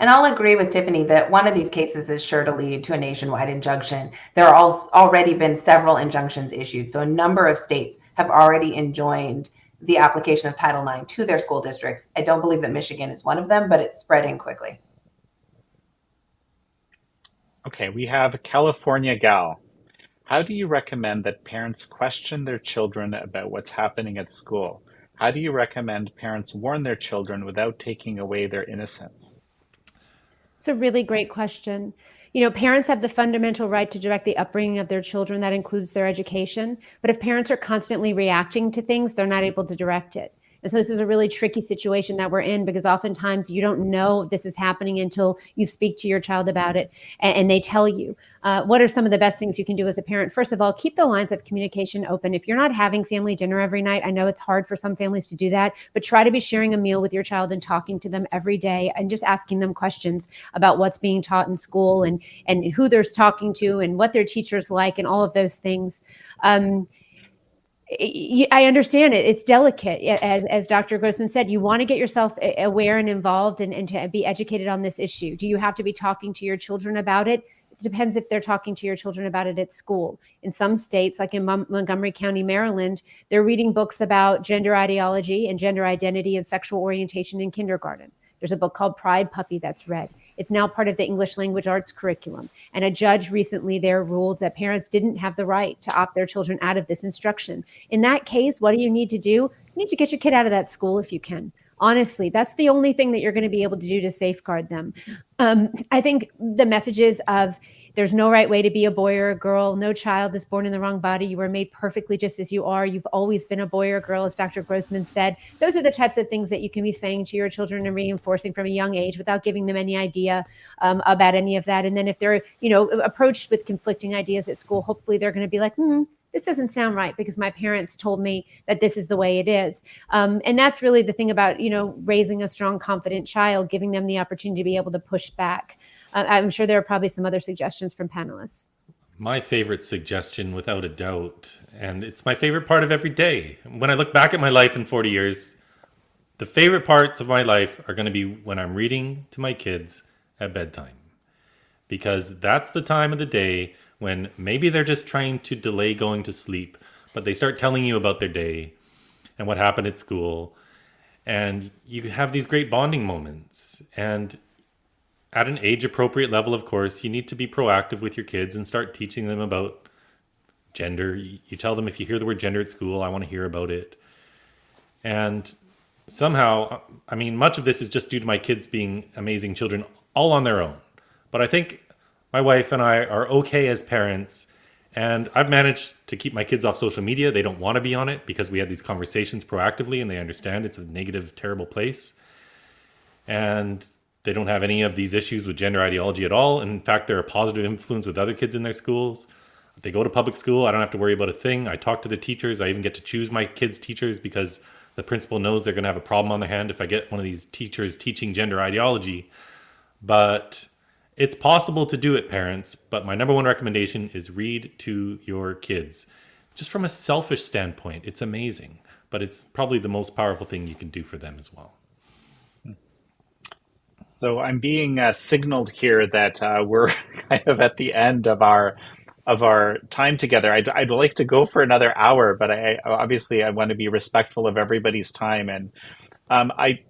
And I'll agree with Tiffany that one of these cases is sure to lead to a nationwide injunction. There are already been several injunctions issued. So a number of states have already enjoined the application of Title IX to their school districts. I don't believe that Michigan is one of them, but it's spreading quickly. Okay, we have a California gal. How do you recommend that parents question their children about what's happening at school? How do you recommend parents warn their children without taking away their innocence? It's a really great question. Parents have the fundamental right to direct the upbringing of their children. That includes their education. But if parents are constantly reacting to things, they're not able to direct it. And so this is a really tricky situation that we're in, because oftentimes you don't know this is happening until you speak to your child about it and they tell you. What are some of the best things you can do as a parent? First of all, keep the lines of communication open. If you're not having family dinner every night, I know it's hard for some families to do that, but try to be sharing a meal with your child and talking to them every day and just asking them questions about what's being taught in school and who they're talking to and what their teacher's like and all of those things. I understand it. It's delicate. As Dr. Grossman said, you want to get yourself aware and involved and to be educated on this issue. Do you have to be talking to your children about it? It depends if they're talking to your children about it at school. In some states, like in Montgomery County, Maryland, they're reading books about gender ideology and gender identity and sexual orientation in kindergarten. There's a book called Pride Puppy that's read. It's now part of the English language arts curriculum. And a judge recently there ruled that parents didn't have the right to opt their children out of this instruction. In that case, what do you need to do? You need to get your kid out of that school if you can. Honestly, that's the only thing that you're going to be able to do to safeguard them. I think the messages of there's no right way to be a boy or a girl. No child is born in the wrong body. You were made perfectly just as you are. You've always been a boy or a girl, as Dr. Grossman said. Those are the types of things that you can be saying to your children and reinforcing from a young age without giving them any idea about any of that. And then if they're, approached with conflicting ideas at school, hopefully they're going to be like, this doesn't sound right because my parents told me that this is the way it is. And that's really the thing about, raising a strong, confident child, giving them the opportunity to be able to push back. I'm sure there are probably some other suggestions from panelists. My favorite suggestion, without a doubt, and it's my favorite part of every day. When I look back at my life in 40 years, the favorite parts of my life are going to be when I'm reading to my kids at bedtime. Because that's the time of the day when maybe they're just trying to delay going to sleep, but they start telling you about their day and what happened at school. And you have these great bonding moments. And at an age-appropriate level, of course, you need to be proactive with your kids and start teaching them about gender. You tell them, if you hear the word gender at school, I want to hear about it. And somehow, much of this is just due to my kids being amazing children all on their own. But I think my wife and I are okay as parents, And I've managed to keep my kids off social media. They don't want to be on it because we had these conversations proactively and they understand it's a negative, terrible place. And they don't have any of these issues with gender ideology at all. In fact, they're a positive influence with other kids in their schools. They go to public school. I don't have to worry about a thing. I talk to the teachers. I even get to choose my kids' teachers because the principal knows they're going to have a problem on their hand if I get one of these teachers teaching gender ideology. But it's possible to do it, parents. But my number one recommendation is read to your kids. Just from a selfish standpoint, it's amazing. But it's probably the most powerful thing you can do for them as well. So I'm being signaled here that we're kind of at the end of our time together. I'd like to go for another hour, but I obviously I want to be respectful of everybody's time. And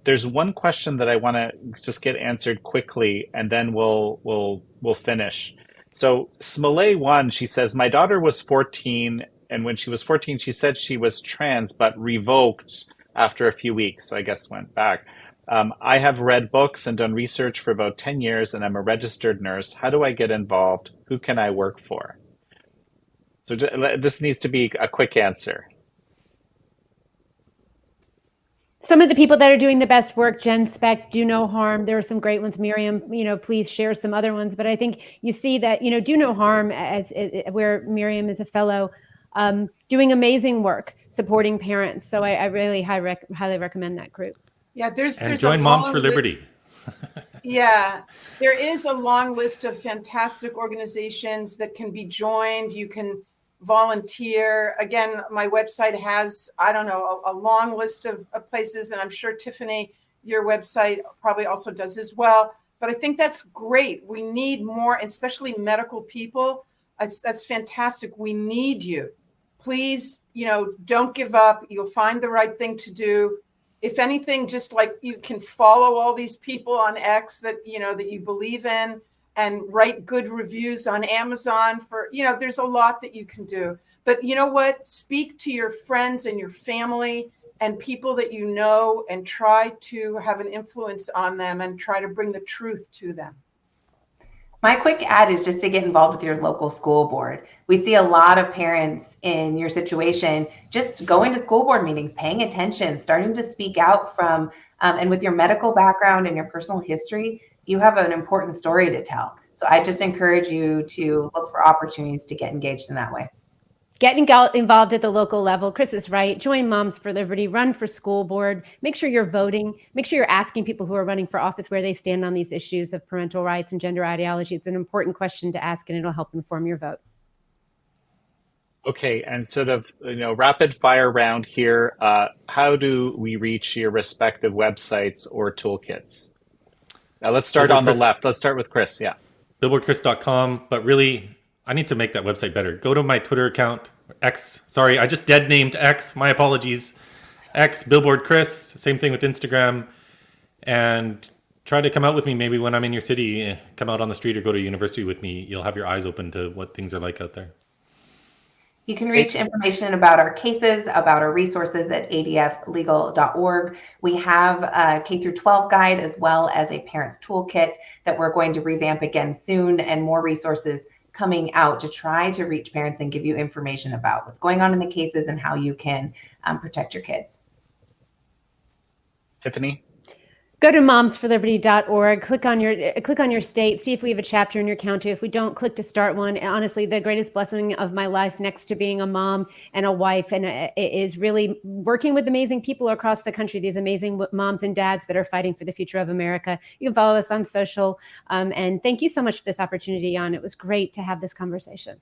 there's one question that I want to just get answered quickly, and then we'll finish. So Smollett one, she says, my daughter was 14, and when she was 14, she said she was trans, but revoked after a few weeks. So I guess went back. I have read books and done research for about 10 years, and I'm a registered nurse. How do I get involved? Who can I work for? So this needs to be a quick answer. Some of the people that are doing the best work, Jen Speck, Do No Harm. There are some great ones. Miriam, please share some other ones. But I think you see that, Do No Harm, as where Miriam is a fellow, doing amazing work supporting parents. So I really highly recommend that group. Yeah, there's join Moms for Liberty. Yeah, there is a long list of fantastic organizations that can be joined. You can volunteer. Again, my website has, I don't know, a long list of places, and I'm sure Tiffany, your website probably also does as well. But I think that's great. We need more, especially medical people. That's fantastic. We need you. Please, don't give up. You'll find the right thing to do. If anything, just like you can follow all these people on X that you believe in, and write good reviews on Amazon for, there's a lot that you can do. But you know what? Speak to your friends and your family and people that you know, and try to have an influence on them and try to bring the truth to them. My quick ad is just to get involved with your local school board. We see a lot of parents in your situation just going to school board meetings, paying attention, starting to speak out from, and with your medical background and your personal history, you have an important story to tell. So I just encourage you to look for opportunities to get engaged in that way. Get involved at the local level. Chris is right. Join Moms for Liberty. Run for school board. Make sure you're voting. Make sure you're asking people who are running for office where they stand on these issues of parental rights and gender ideology. It's an important question to ask, and it'll help inform your vote. Okay, and sort of rapid fire round here. How do we reach your respective websites or toolkits? Now let's start on the left. Let's start with Chris. Yeah, billboardchris.com. But really, I need to make that website better. Go to my Twitter account, X. Sorry, I just dead named X. My apologies. X, Billboard Chris. Same thing with Instagram. And try to come out with me maybe when I'm in your city. Come out on the street or go to university with me. You'll have your eyes open to what things are like out there. You can reach information about our cases, about our resources at adflegal.org. We have a K-12 guide as well as a parent's toolkit that we're going to revamp again soon, and more resources coming out to try to reach parents and give you information about what's going on in the cases and how you can protect your kids. Tiffany? Go to momsforliberty.org, click on your state, see if we have a chapter in your county. If we don't, click to start one. Honestly, the greatest blessing of my life next to being a mom and a wife is really working with amazing people across the country, these amazing moms and dads that are fighting for the future of America. You can follow us on social. And thank you so much for this opportunity, Jan. It was great to have this conversation.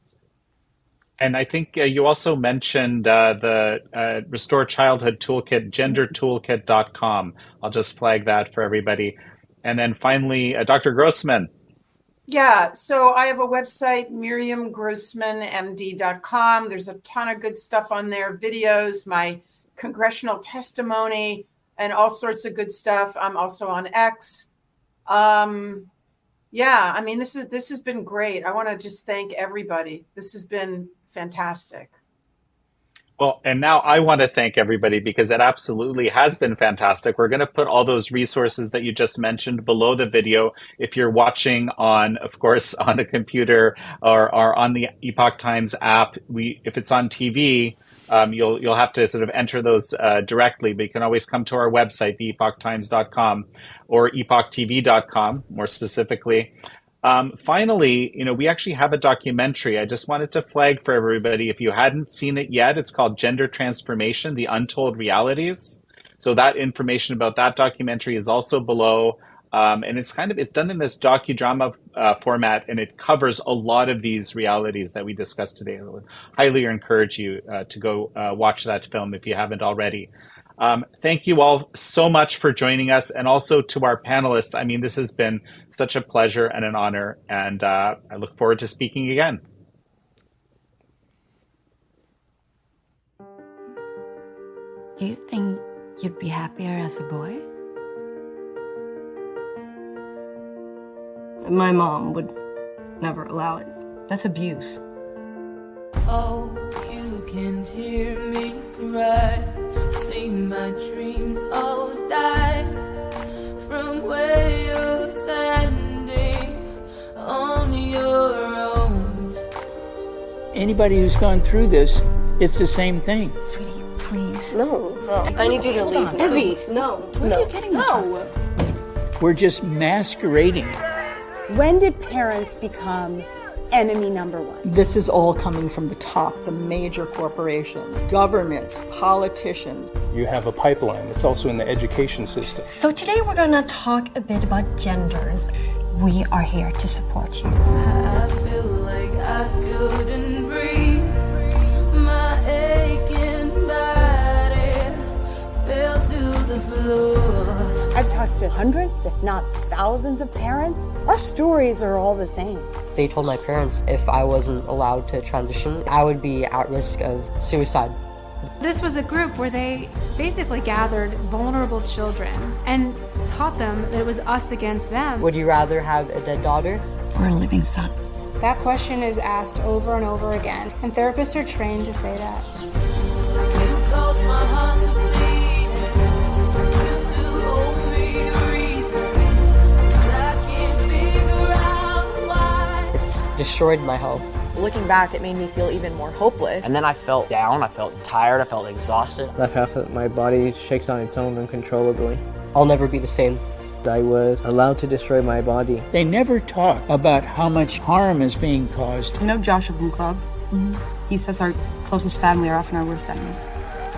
And I think you also mentioned the Restore Childhood Toolkit, gendertoolkit.com. I'll just flag that for everybody. And then finally, Dr. Grossman. Yeah, so I have a website, miriamgrossmanmd.com. There's a ton of good stuff on there, videos, my congressional testimony, and all sorts of good stuff. I'm also on X. Yeah, I mean, this has been great. I want to just thank everybody. This has been fantastic. Well, and now I want to thank everybody because it absolutely has been fantastic. We're going to put all those resources that you just mentioned below the video. If you're watching on, of course, on a computer or on the Epoch Times app, if it's on TV, you'll have to sort of enter those directly, but you can always come to our website, theepochtimes.com or epochtv.com, more specifically. Finally, we actually have a documentary. I just wanted to flag for everybody, if you hadn't seen it yet, it's called Gender Transformation, The Untold Realities. So that information about that documentary is also below. And it's done in this docudrama format, and it covers a lot of these realities that we discussed today. I would highly encourage you to go watch that film if you haven't already. Thank you all so much for joining us, and also to our panelists. I mean, this has been such a pleasure and an honor, and I look forward to speaking again. Do you think you'd be happier as a boy? My mom would never allow it. That's abuse. Oh, you can hear me cry. See my dreams all die from where you're standing on your own. Anybody who's gone through this, it's the same thing. Sweetie, please. No. I need you to leave. Evie, No. where are you getting this from? We're just masquerading. When did parents become enemy number one? This is all coming from the top, the major corporations, governments, politicians. You have a pipeline that's also in the education system. So today we're going to talk a bit about genders. We are here to support you. I feel like I couldn't breathe. My aching body fell to the floor. I've talked to hundreds, if not thousands of parents. Our stories are all the same. They told my parents if I wasn't allowed to transition, I would be at risk of suicide. This was a group where they basically gathered vulnerable children and taught them that it was us against them. Would you rather have a dead daughter or a living son? That question is asked over and over again, and therapists are trained to say that. You caused my heart to bleed. You still hold me a reason. I can't figure out why. It's destroyed my health. Looking back, it made me feel even more hopeless. And then I felt down, I felt tired, I felt exhausted. Left half of my body shakes on its own uncontrollably. I'll never be the same. I was allowed to destroy my body. They never talk about how much harm is being caused. You know Joshua from Club? He says our closest family are often our worst enemies.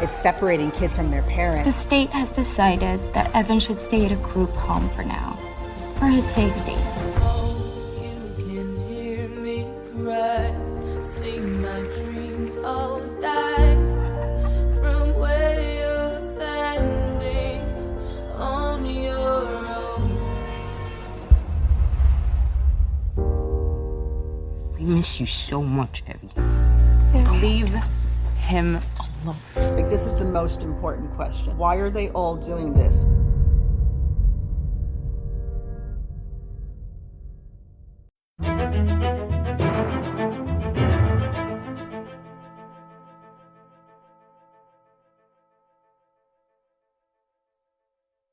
It's separating kids from their parents. The state has decided that Evan should stay at a group home for now, for his safety. You can hear me cry. See my dreams all die from where you're standing on your own. We miss you so much, Evie. Leave him alone. Like, this is the most important question. Why are they all doing this?